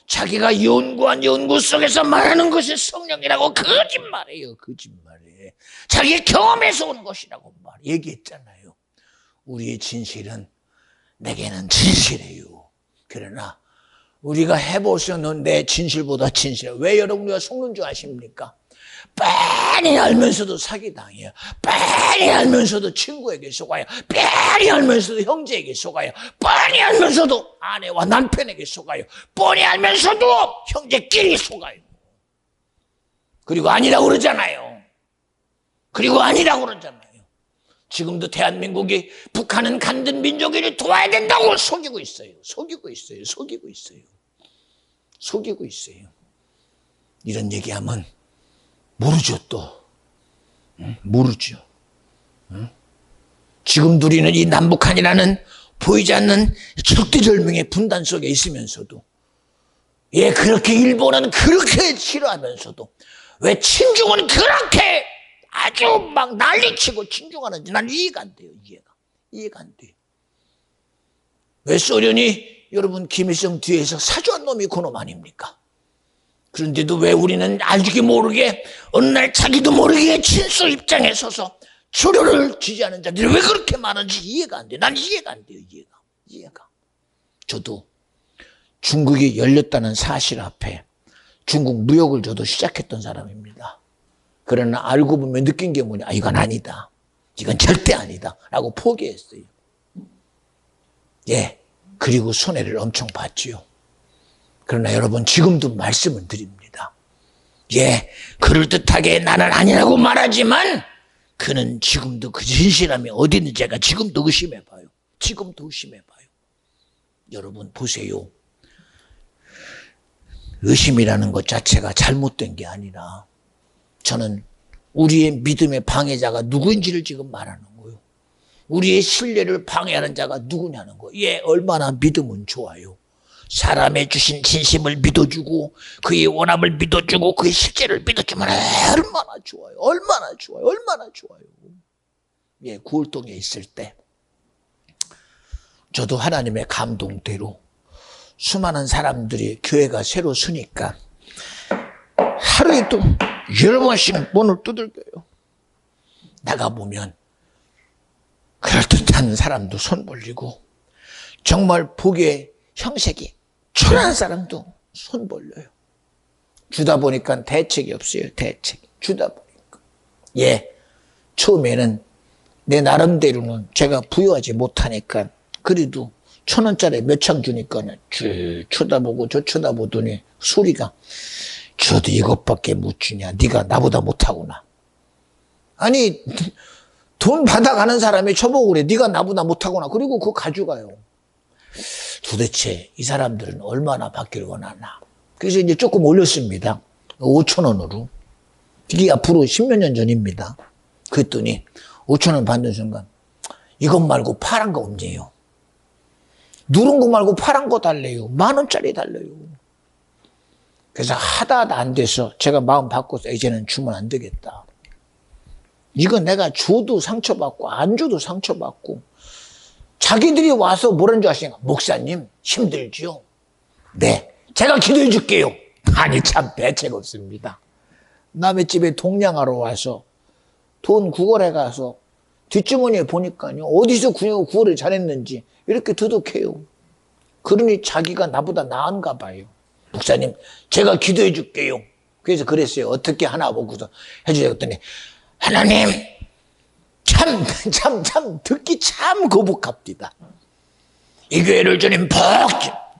A: 자기가 연구한 연구 속에서 말하는 것이 성령이라고 거짓말이에요. 거짓말이에요. 자기의 경험에서 오는 것이라고 얘기했잖아요. 우리의 진실은 내게는 진실이에요. 그러나 우리가 해보서는 내 진실보다 진실해. 왜 여러분 우리가 속는 줄 아십니까? 뻔히 알면서도 사기당해요. 뻔히 알면서도 친구에게 속아요. 뻔히 알면서도 형제에게 속아요. 뻔히 알면서도 아내와 남편에게 속아요. 뻔히 알면서도 형제끼리 속아요. 그리고 아니라고 그러잖아요. 그리고 아니라고 그러잖아요. 지금도 대한민국이 북한은 간든 민족인을 도와야 된다고 속이고 있어요. 속이고 있어요. 속이고 있어요. 속이고 있어요. 이런 얘기하면 모르죠 또. 모르죠. 지금 우리는 이 남북한이라는 보이지 않는 절대절명의 분단 속에 있으면서도 예 그렇게 일본은 그렇게 싫어하면서도 왜 친중은 그렇게 아주 막 난리치고 친중하는지 난 이해가 안 돼요. 이해가 안 돼요. 왜 소련이 여러분 김일성 뒤에서 사주한 놈이 그놈 아닙니까? 그런데도 왜 우리는 알게 모르게 어느 날 자기도 모르게 친소 입장에 서서 조류를 지지하는 자들이 왜 그렇게 많은지 이해가 안 돼. 난 이해가 안 돼요. 이해가. 저도 중국이 열렸다는 사실 앞에 중국 무역을 저도 시작했던 사람입니다. 그러나 알고 보면 느낀 게 뭐냐. 이건 아니다. 이건 절대 아니다. 라고 포기했어요. 예. 그리고 손해를 엄청 봤지요. 그러나 여러분 지금도 말씀을 드립니다. 예. 그럴듯하게 나는 아니라고 말하지만 그는 지금도 그 진실함이 어디 있는지 제가 지금도 의심해봐요. 지금도 의심해봐요. 여러분 보세요. 의심이라는 것 자체가 잘못된 게 아니라 저는 우리의 믿음의 방해자가 누구인지를 지금 말하는 거예요. 우리의 신뢰를 방해하는 자가 누구냐는 거예요. 예, 얼마나 믿음은 좋아요. 사람의 주신 진심을 믿어주고 그의 원함을 믿어주고 그의 실제를 믿어주면 얼마나 좋아요. 얼마나 좋아요. 얼마나 좋아요. 예, 구월동에 있을 때 저도 하나님의 감동대로 수많은 사람들이 교회가 새로 서니까 하루에 또 여러 번씩 문을 두들겨요. 나가보면 그럴듯한 사람도 손 벌리고 정말 보기에 형색이 초라한 사람도 손 벌려요. 주다 보니까 대책이 없어요. 대책. 주다 보니까. 예, 처음에는 내 나름대로는 제가 부여하지 못하니까 그래도 1,000원짜리 몇 창 주니까 쭉 쳐다보고 저 쳐다보더니 소리가 저도 이것밖에 못 주냐. 네가 나보다 못하구나. 아니 돈 받아가는 사람이 저보고 그래. 네가 나보다 못하구나. 그리고 그거 가져가요. 도대체 이 사람들은 얼마나 받기를 원하나. 그래서 이제 조금 올렸습니다. 5,000원으로. 이게 앞으로 10몇 년 전입니다. 그랬더니 5,000원 받는 순간 이것 말고 파란 거 없네요. 누른 거 말고 파란 거 달래요. 10,000원짜리 달래요. 그래서 하다 안 돼서 제가 마음 바꿔서 이제는 주면 안 되겠다. 이거 내가 줘도 상처받고 안 줘도 상처받고 자기들이 와서 뭐라는 줄 아시니까 목사님 힘들지요? 네, 제가 기도해 줄게요. 아니 참 대책 없습니다. 남의 집에 동냥하러 와서 돈 구걸해 가서 뒷주머니에 보니까요. 어디서 구걸을 잘했는지 이렇게 두둑해요. 그러니 자기가 나보다 나은가 봐요. 목사님 제가 기도해 줄게요. 그래서 그랬어요. 어떻게 하나 보고서 해주세요. 그랬더니 하나님 참 듣기 참 거북합니다. 이 교회를 주님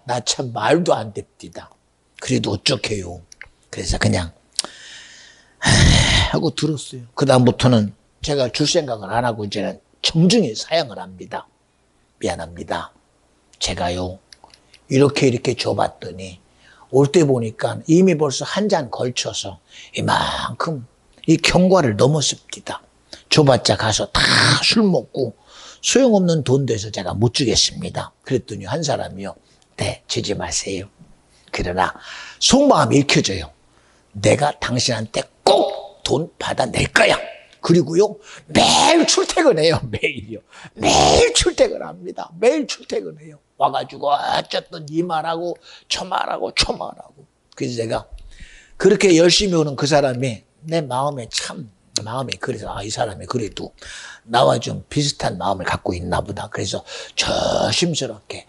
A: 나 참 말도 안 됩니다. 그래도 어쩌게요. 그래서 그냥 하고 들었어요. 그 다음부터는 제가 줄 생각을 안 하고 이제는 정중히 사양을 합니다. 미안합니다. 제가요 이렇게 줘봤더니 올 때 보니까 이미 벌써 한 잔 걸쳐서 이만큼 이 경과를 넘었습니다. 줘봤자 가서 다 술 먹고 소용없는 돈 돼서 제가 못 주겠습니다. 그랬더니 한 사람이요. 네, 주지 마세요. 그러나 속마음이 읽혀져요. 내가 당신한테 꼭 돈 받아낼 거야. 그리고요 매일 출퇴근해요. 매일이요. 매일 출퇴근합니다. 매일 출퇴근해요. 와가지고 어쨌든 이 말하고 저 말하고 저 말하고. 그래서 제가 그렇게 열심히 오는 그 사람이 내 마음에 그래서 이 사람이 그래도 나와 좀 비슷한 마음을 갖고 있나 보다. 그래서 조심스럽게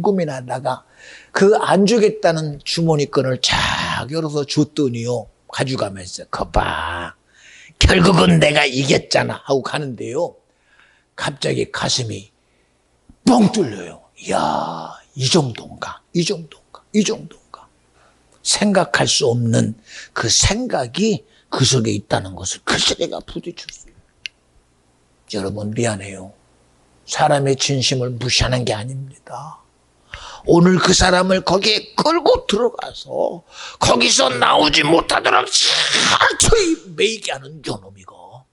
A: 고민하다가 그 안 주겠다는 주머니끈을 쫙 열어서 줬더니요. 가져가면서 거봐. 결국은 내가 이겼잖아 하고 가는데요. 갑자기 가슴이 뻥 뚫려요. 이야, 이 정도인가? 생각할 수 없는 그 생각이 그 속에 있다는 것을 글쎄 내가 부딪혔어요. 여러분 미안해요. 사람의 진심을 무시하는 게 아닙니다. 오늘 그 사람을 거기에 끌고 들어가서 거기서 나오지 못하도록 철저히 매이게 하는 요놈이고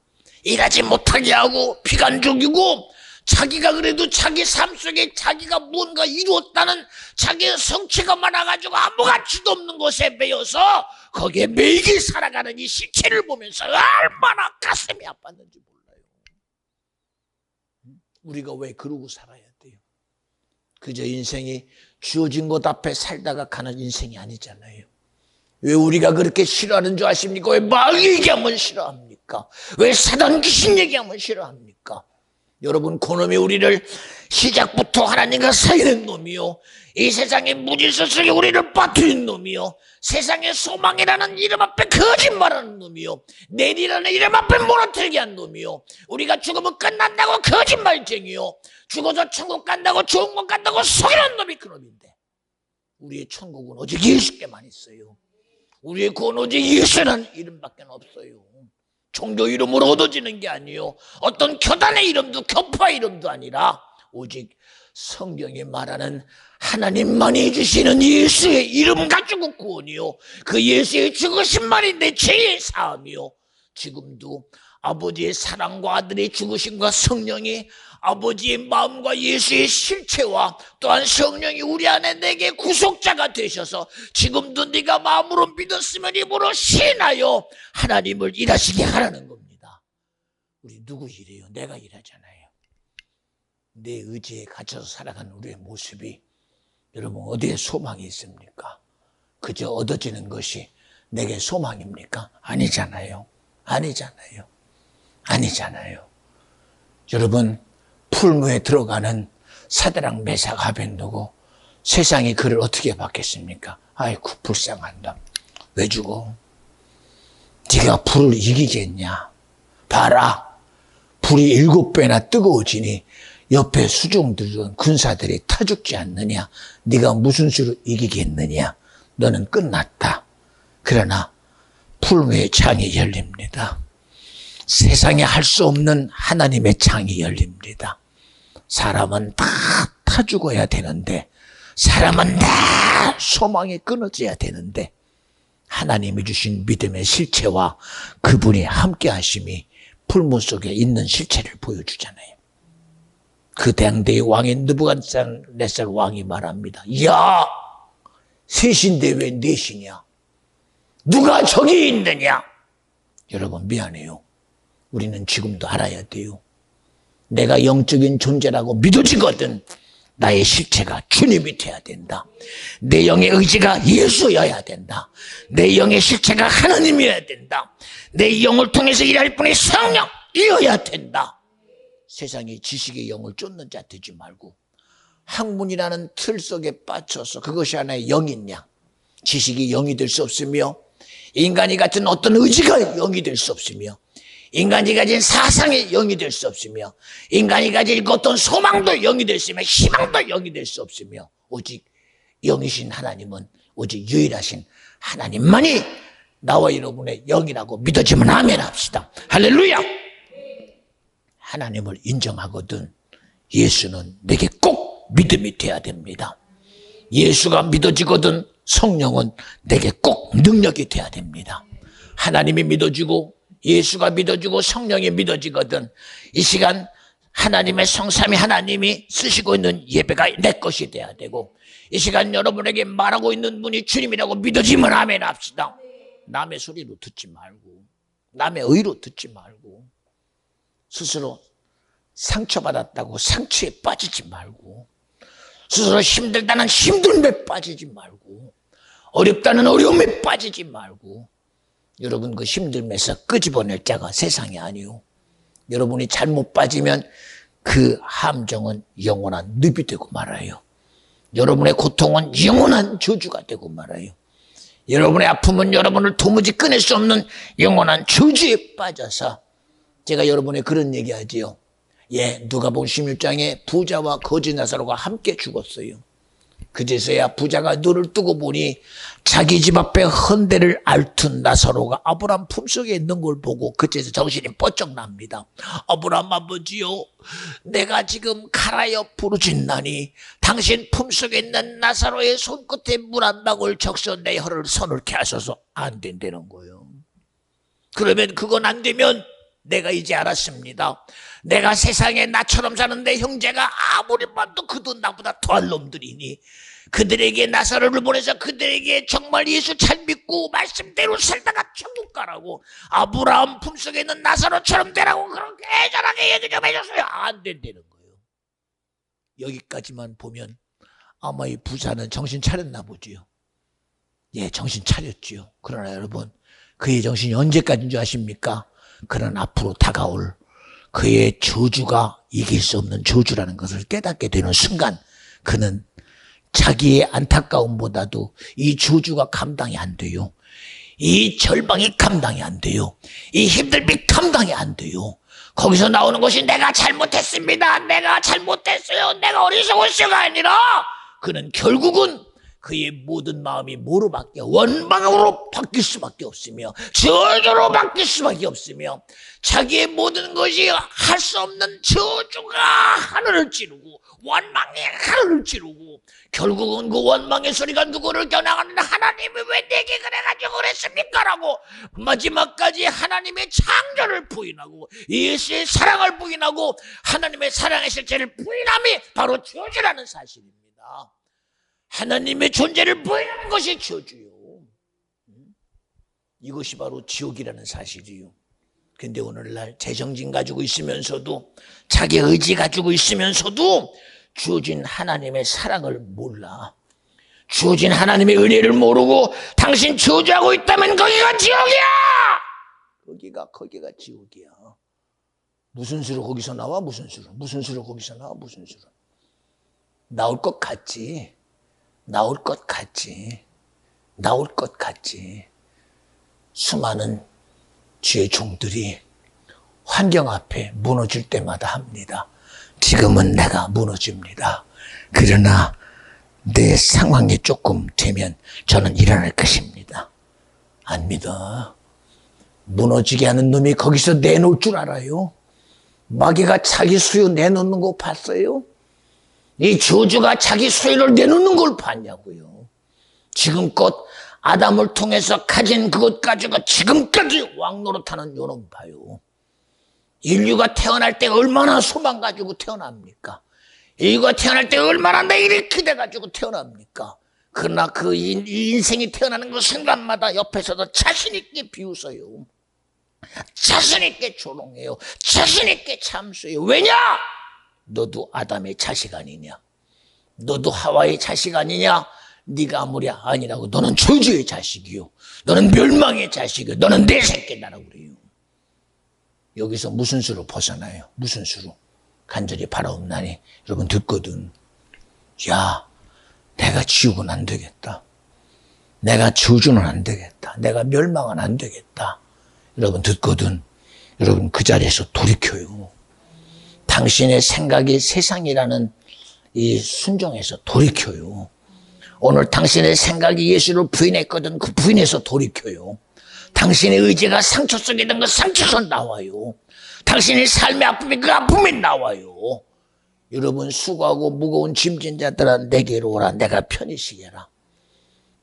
A: 일하지 못하게 하고 피간 죽이고 자기가 그래도 자기 삶 속에 자기가 무언가 이루었다는 자기의 성취가 많아가지고 아무가치도 없는 곳에 매여서 거기에 매이게 살아가는 이 실체를 보면서 얼마나 가슴이 아팠는지 몰라요. 우리가 왜 그러고 살아야 돼요? 그저 인생이 주어진 것 앞에 살다가 가는 인생이 아니잖아요. 왜 우리가 그렇게 싫어하는 줄 아십니까? 왜 마귀 얘기하면 싫어합니까? 왜 사단 귀신 얘기하면 싫어합니까? 여러분 그놈이 우리를 시작부터 하나님과 사이는 놈이요, 이 세상의 무질서 속에 우리를 빠뜨린 놈이요, 세상의 소망이라는 이름 앞에 거짓말하는 놈이요, 내리라는 이름 앞에 무너뜨리게 한 놈이요, 우리가 죽으면 끝난다고 거짓말쟁이요, 죽어서 천국 간다고 좋은 것 간다고 속이는 놈이 그 놈인데, 우리의 천국은 오직 예수께만 있어요. 우리의 구원 오직 예수라는 이름밖에 없어요. 종교 이름으로 얻어지는 게 아니에요. 어떤 교단의 이름도 교파 이름도 아니라 오직 성경이 말하는 하나님만이 주시는 예수의 이름 가지고 구원이요, 그 예수의 죽으심만이 내 죄의 사함이요, 지금도 아버지의 사랑과 아들의 죽으심과 성령이 아버지의 마음과 예수의 실체와 또한 성령이 우리 안에 내게 구속자가 되셔서 지금도 네가 마음으로 믿었으면 입으로 시인하여 하나님을 일하시게 하라는 겁니다. 우리 누구 일해요? 내가 일하잖아요. 내 의지에 갇혀서 살아가는 우리의 모습이 여러분 어디에 소망이 있습니까? 그저 얻어지는 것이 내게 소망입니까? 아니잖아요. 여러분 풀무에 들어가는 사드락 메삭 아벤노고 세상이 그를 어떻게 받겠습니까? 아이고 불쌍한다. 왜 죽어? 네가 불을 이기겠냐? 봐라, 불이 7배나 뜨거워지니 옆에 수종들은 군사들이 타 죽지 않느냐? 네가 무슨 수로 이기겠느냐? 너는 끝났다. 그러나 풀무의 창이 열립니다. 세상에 할 수 없는 하나님의 창이 열립니다. 사람은 다 죽어야 되는데, 사람은 다 소망이 끊어져야 되는데, 하나님이 주신 믿음의 실체와 그분이 함께 하심이 풀무 속에 있는 실체를 보여주잖아요. 그 당대의 왕인 느부갓네살 왕이 말합니다. 야, 셋인데 왜 넷이냐? 누가 저기 있느냐? 여러분 미안해요. 우리는 지금도 알아야 돼요. 내가 영적인 존재라고 믿어지거든 나의 실체가 주님이 돼야 된다. 내 영의 의지가 예수여야 된다. 내 영의 실체가 하나님이어야 된다. 내 영을 통해서 일할 분이 성령이어야 된다. 세상에 지식의 영을 쫓는 자 되지 말고 학문이라는 틀 속에 빠져서 그것이 하나의 영이냐. 지식이 영이 될 수 없으며 인간이 가진 어떤 의지가 영이 될 수 없으며 인간이 가진 사상이 영이 될 수 없으며 인간이 가진 어떤 소망도 영이 될 수 없으며 희망도 영이 될 수 없으며 오직 영이신 하나님은 오직 유일하신 하나님만이 나와 여러분의 영이라고 믿어지면 아멘 합시다. 할렐루야. 하나님을 인정하거든 예수는 내게 꼭 믿음이 돼야 됩니다. 예수가 믿어지거든 성령은 내게 꼭 능력이 돼야 됩니다. 하나님이 믿어지고 예수가 믿어지고 성령이 믿어지거든 이 시간 하나님의 성삼위 하나님이 쓰시고 있는 예배가 내 것이 돼야 되고 이 시간 여러분에게 말하고 있는 분이 주님이라고 믿어지면 아멘 합시다. 남의 소리로 듣지 말고 남의 의로 듣지 말고 스스로 상처받았다고 상처에 빠지지 말고 스스로 힘들다는 힘듦에 빠지지 말고 어렵다는 어려움에 빠지지 말고 여러분 그 힘듦에서 끄집어낼 자가 세상이 아니요. 여러분이 잘못 빠지면 그 함정은 영원한 늪이 되고 말아요. 여러분의 고통은 영원한 저주가 되고 말아요. 여러분의 아픔은 여러분을 도무지 끊을 수 없는 영원한 저주에 빠져서 제가 여러분의 그런 얘기하지요. 예, 누가복음 16장에 부자와 거지 나사로가 함께 죽었어요. 그제서야 부자가 눈을 뜨고 보니 자기 집 앞에 헌대를 앓던 나사로가 아브라함 품속에 있는 걸 보고 그제서 정신이 번쩍 납니다. 아브라함 아버지요, 내가 지금 가라여 부르짖나니 당신 품속에 있는 나사로의 손끝에 물 한 방울 적셔 내 혀를 서늘케 하소서. 안 된다는 거예요. 그러면 그건 안 되면 내가 이제 알았습니다. 내가 세상에 나처럼 사는 내 형제가 아무리 봐도 그도 나보다 더할 놈들이니 그들에게 나사로를 보내서 그들에게 정말 예수 잘 믿고 말씀대로 살다가 천국 가라고 아브라함 품속에 있는 나사로처럼 되라고 그렇게 애절하게 얘기 좀 해줬어요. 안 된다는 거예요. 여기까지만 보면 아마 이 부자는 정신 차렸나 보지요. 예, 정신 차렸지요. 그러나 여러분 그의 정신이 언제까지인 줄 아십니까? 그는 앞으로 다가올 그의 저주가 이길 수 없는 저주라는 것을 깨닫게 되는 순간 그는 자기의 안타까움보다도 이 저주가 감당이 안 돼요. 이 절망이 감당이 안 돼요. 이 힘듦이 감당이 안 돼요. 거기서 나오는 것이 내가 잘못했습니다. 내가 잘못했어요. 내가 어리석었어요가 아니라 그는 결국은 그의 모든 마음이 뭐로 바뀌어? 원망으로 바뀔 수밖에 없으며 저주로 바뀔 수밖에 없으며 자기의 모든 것이 할 수 없는 저주가 하늘을 찌르고 원망이 하늘을 찌르고 결국은 그 원망의 소리가 누구를 겨냥하는 하나님이 왜 내게 그래가지고 그랬습니까? 라고 마지막까지 하나님의 창조를 부인하고 예수의 사랑을 부인하고 하나님의 사랑의 실체를 부인함이 바로 저주라는 사실입니다. 하나님의 존재를 부인하는 것이 저주요. 이것이 바로 지옥이라는 사실이요. 근데 오늘날 제정신 가지고 있으면서도 자기 의지 가지고 있으면서도 주어진 하나님의 사랑을 몰라. 주어진 하나님의 은혜를 모르고 당신 저주하고 있다면 거기가 지옥이야. 거기가 지옥이야. 무슨 수로 거기서 나와? 무슨 수로 거기서 나와? 무슨 수로? 나올 것 같지. 나올 것 같지. 수많은 주의 종들이 환경 앞에 무너질 때마다 합니다. 지금은 내가 무너집니다. 그러나 내 상황이 조금 되면 저는 일어날 것입니다. 안 믿어. 무너지게 하는 놈이 거기서 내놓을 줄 알아요? 마귀가 자기 수요 내놓는 거 봤어요? 이 저주가 자기 수요를 내놓는 걸 봤냐고요. 지금껏 아담을 통해서 가진 그것 가지고 지금까지 왕노릇하는 요놈 봐요. 인류가 태어날 때 얼마나 소망 가지고 태어납니까? 인류가 태어날 때 얼마나 내일이 기대가지고 태어납니까? 그러나 그 인생이 태어나는 그 순간마다 옆에서도 자신있게 비웃어요. 자신있게 조롱해요. 자신있게 참수해요. 왜냐? 너도 아담의 자식 아니냐? 너도 하와의 자식 아니냐? 네가 아무리 아니라고 너는 저주의 자식이요. 너는 멸망의 자식이요. 너는 내 새끼다라고 그래요. 여기서 무슨 수로 벗어나요? 무슨 수로? 간절히 바라옵나니 여러분 듣거든. 야, 내가 지옥은 안 되겠다. 내가 저주는 안 되겠다. 내가 멸망은 안 되겠다. 여러분 듣거든. 여러분 그 자리에서 돌이켜요. 당신의 생각이 세상이라는 이 순종에서 돌이켜요. 오늘 당신의 생각이 예수를 부인했거든. 그 부인에서 돌이켜요. 당신의 의지가 상처 속에 있는 그 상처에서 나와요. 당신의 삶의 아픔이 그 아픔이 나와요. 여러분 수고하고 무거운 짐진 자들아 내게로 오라. 내가 편히 쉬게라.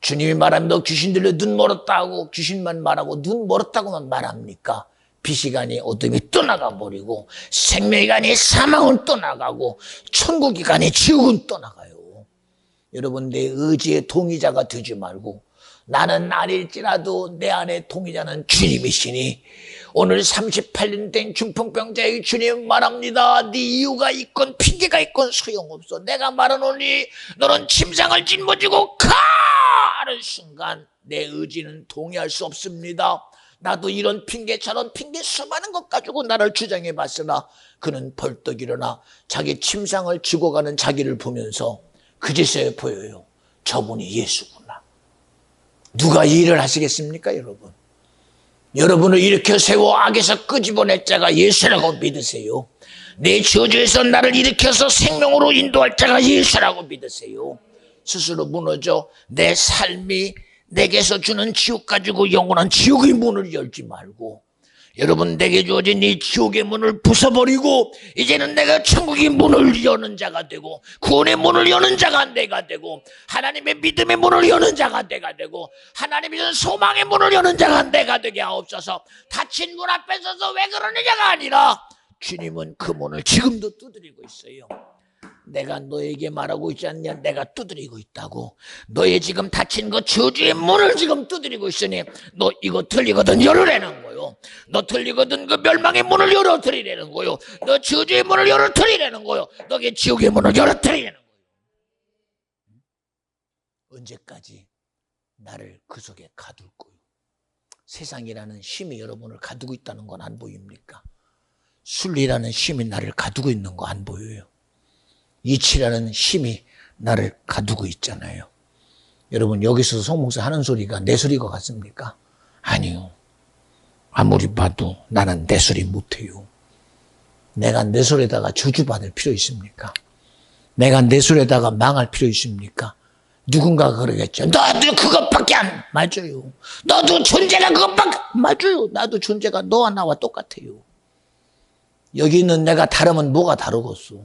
A: 주님이 말하면 너 귀신 들려 눈 멀었다 하고 귀신만 말하고 눈 멀었다고만 말합니까? 비시간이 어둠이 떠나가 버리고 생명이 가니 사망은 떠나가고 천국이 가니 지옥은 떠나가요. 여러분 내 의지의 동의자가 되지 말고 나는 아닐지라도 내 안에 동의자는 주님이시니 오늘 38년 된 중풍병자의 주님 말합니다. 네 이유가 있건 핑계가 있건 소용없어. 내가 말하노니 너는 침상을 짊어지고 가! 하는 순간 내 의지는 동의할 수 없습니다. 나도 이런 핑계처럼 핑계 수많은 것 가지고 나를 주장해 봤으나 그는 벌떡 일어나 자기 침상을 지고 가는 자기를 보면서 그제서야 보여요. 저분이 예수구나. 누가 이 일을 하시겠습니까 여러분? 여러분을 일으켜 세워 악에서 끄집어낼 자가 예수라고 믿으세요. 내 저주에서 나를 일으켜서 생명으로 인도할 자가 예수라고 믿으세요. 스스로 무너져 내 삶이 내게서 주는 지옥 가지고 영원한 지옥의 문을 열지 말고 여러분 내게 주어진 이 지옥의 문을 부숴버리고 이제는 내가 천국의 문을 여는 자가 되고 구원의 문을 여는 자가 내가 되고 하나님의 믿음의 문을 여는 자가 내가 되고 하나님이 주는 소망의 문을 여는 자가 내가 되게 하옵소서. 닫힌 문 앞에 서서 왜 그러느냐가 아니라 주님은 그 문을 지금도 두드리고 있어요. 내가 너에게 말하고 있지 않냐? 내가 두드리고 있다고. 너의 지금 닫힌 그 저주의 문을 지금 두드리고 있으니 너 이거 틀리거든 열어내는 거요. 너 틀리거든 그 멸망의 문을 열어드리려는 거요. 너 저주의 문을 열어드리려는 거요. 너의 지옥의 문을 열어드리려는 거요. 언제까지 나를 그 속에 가둘 거요? 세상이라는 힘이 여러분을 가두고 있다는 건 안 보입니까? 순리라는 힘이 나를 가두고 있는 거 안 보여요? 이치라는 힘이 나를 가두고 있잖아요. 여러분 여기서 송 목사 하는 소리가 내 소리 것 같습니까? 아니요. 아무리 봐도 나는 내 소리 못해요. 내가 내 소리에다가 저주받을 필요 있습니까? 내가 내 소리에다가 망할 필요 있습니까? 누군가가 그러겠죠. 너도 그것밖에 안 맞아요. 너도 존재가 그것밖에 맞아요. 나도 존재가 너와 나와 똑같아요. 여기 있는 내가 다르면 뭐가 다르겠어?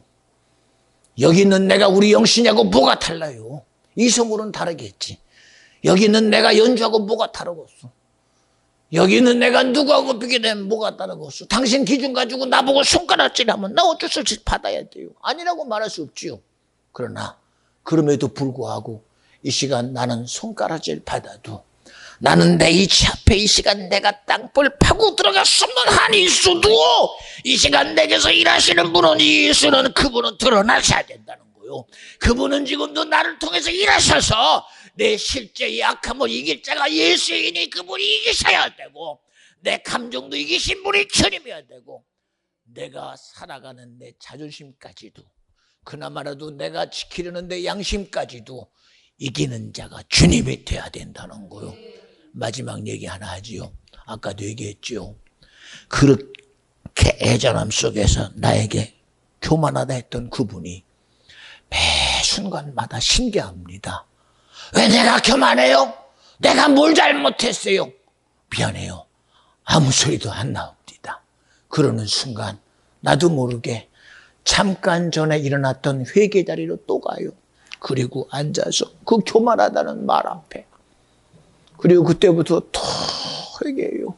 A: 여기 있는 내가 우리 영신이하고 뭐가 달라요? 이성으로는 다르겠지. 여기 있는 내가 연주하고 뭐가 다르겠어? 여기 있는 내가 누구하고 비교되면 뭐가 다르겠어? 당신 기준 가지고 나보고 손가락질하면 나 어쩔 수 없이 받아야 돼요. 아니라고 말할 수 없지요. 그러나 그럼에도 불구하고 이 시간 나는 손가락질 받아도 나는 내 이치 앞에 이 시간 내가 땅볼 파고 들어갈 수 없는 한이 있어도 이 시간 내게서 일하시는 분은 예수는 그분은 드러나셔야 된다는 거요. 그분은 지금도 나를 통해서 일하셔서 내 실제의 악함을 이길 자가 예수이니 그분이 이기셔야 되고 내 감정도 이기신 분이 주님이어야 되고 내가 살아가는 내 자존심까지도 그나마라도 내가 지키려는 내 양심까지도 이기는 자가 주님이 돼야 된다는 거요. 마지막 얘기 하나 하지요. 아까도 얘기했죠. 그렇게 애절함 속에서 나에게 교만하다 했던 그분이 매 순간마다 신기합니다. 왜 내가 교만해요? 내가 뭘 잘못했어요? 미안해요. 아무 소리도 안 나옵니다. 그러는 순간 나도 모르게 잠깐 전에 일어났던 회개 자리로 또 가요. 그리고 앉아서 그 교만하다는 말 앞에, 그리고 그때부터 더 회개해요.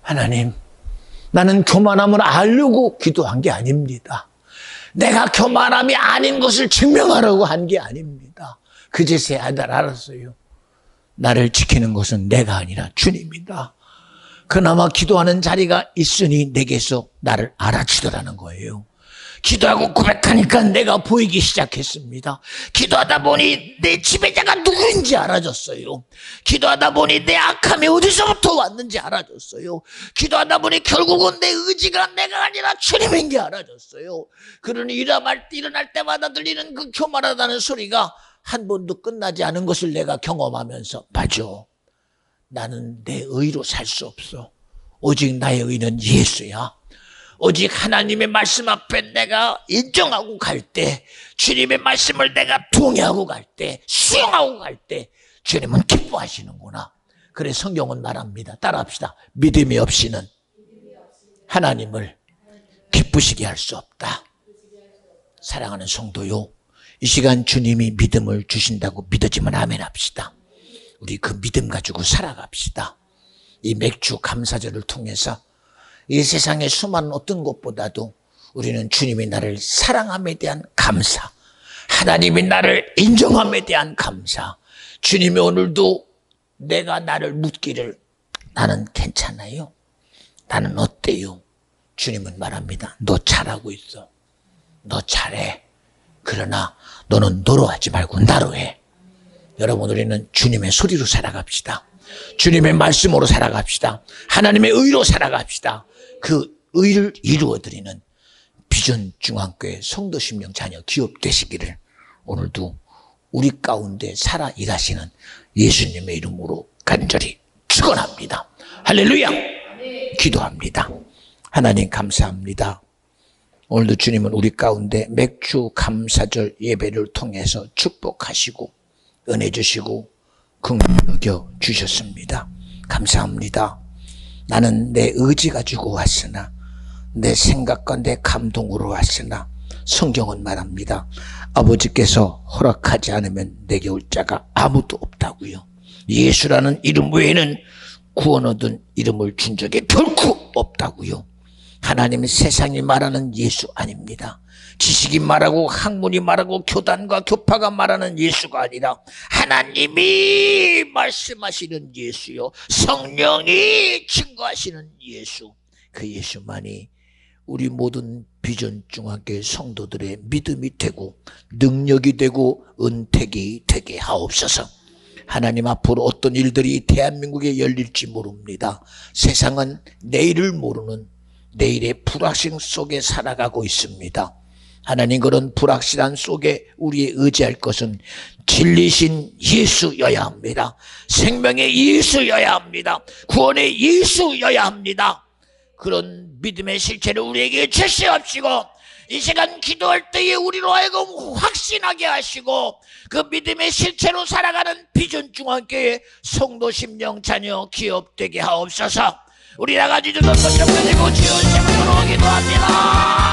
A: 하나님, 나는 교만함을 알려고 기도한 게 아닙니다. 내가 교만함이 아닌 것을 증명하려고 한 게 아닙니다. 그제서야 날 알았어요. 나를 지키는 것은 내가 아니라 주님이다. 그나마 기도하는 자리가 있으니 내게서 나를 알아주더라는 거예요. 기도하고 고백하니까 내가 보이기 시작했습니다. 기도하다 보니 내 지배자가 누구인지 알아졌어요. 기도하다 보니 내 악함이 어디서부터 왔는지 알아졌어요. 기도하다 보니 결국은 내 의지가 내가 아니라 주님인 게 알아졌어요. 그러니 일어날 때마다 들리는 그 교만하다는 소리가 한 번도 끝나지 않은 것을 내가 경험하면서, 맞아, 나는 내 의로 살 수 없어. 오직 나의 의는 예수야. 오직 하나님의 말씀 앞에 내가 인정하고 갈 때, 주님의 말씀을 내가 동의하고 갈 때, 수용하고 갈 때 주님은 기뻐하시는구나. 그래 성경은 말합니다. 따라합시다. 믿음이 없이는 하나님을 기쁘시게 할 수 없다. 사랑하는 성도요, 이 시간 주님이 믿음을 주신다고 믿어지면 아멘 합시다. 우리 그 믿음 가지고 살아갑시다. 이 맥주 감사절을 통해서 이 세상의 수많은 어떤 것보다도 우리는 주님이 나를 사랑함에 대한 감사, 하나님이 나를 인정함에 대한 감사, 주님이 오늘도 내가 나를 묻기를 나는 괜찮아요? 나는 어때요? 주님은 말합니다. 너 잘하고 있어. 너 잘해. 그러나 너는 너로 하지 말고 나로 해. 여러분, 우리는 주님의 소리로 살아갑시다. 주님의 말씀으로 살아갑시다. 하나님의 의로 살아갑시다. 그 의를 이루어드리는 비전 중앙교회 성도 심령 자녀 기업 되시기를 오늘도 우리 가운데 살아 일하시는 예수님의 이름으로 간절히 축원합니다. 할렐루야. 기도합니다. 하나님 감사합니다. 오늘도 주님은 우리 가운데 맥주 감사절 예배를 통해서 축복하시고 은혜 주시고 긍휼히 여겨 주셨습니다. 감사합니다. 나는 내 의지 가지고 왔으나, 내 생각과 내 감동으로 왔으나 성경은 말합니다. 아버지께서 허락하지 않으면 내게 올 자가 아무도 없다고요. 예수라는 이름 외에는 구원 얻은 이름을 준 적이 결코 없다고요. 하나님은 세상이 말하는 예수 아닙니다. 지식이 말하고 학문이 말하고 교단과 교파가 말하는 예수가 아니라 하나님이 말씀하시는 예수요, 성령이 증거하시는 예수, 그 예수만이 우리 모든 비전 중앙교회 성도들의 믿음이 되고 능력이 되고 은택이 되게 하옵소서. 하나님, 앞으로 어떤 일들이 대한민국에 열릴지 모릅니다. 세상은 내일을 모르는 내일의 불확실 속에 살아가고 있습니다. 하나님, 그런 불확실한 속에 우리의 의지할 것은 진리신 예수여야 합니다. 생명의 예수여야 합니다. 구원의 예수여야 합니다. 그런 믿음의 실체를 우리에게 제시하시고 이 시간 기도할 때에 우리로 하여금 확신하게 하시고 그 믿음의 실체로 살아가는 비전 중앙교회 성도 심령 자녀 기업 되게 하옵소서. 우리 나가지 주던 것좀 가지고 지은 생명으로 기도합니다.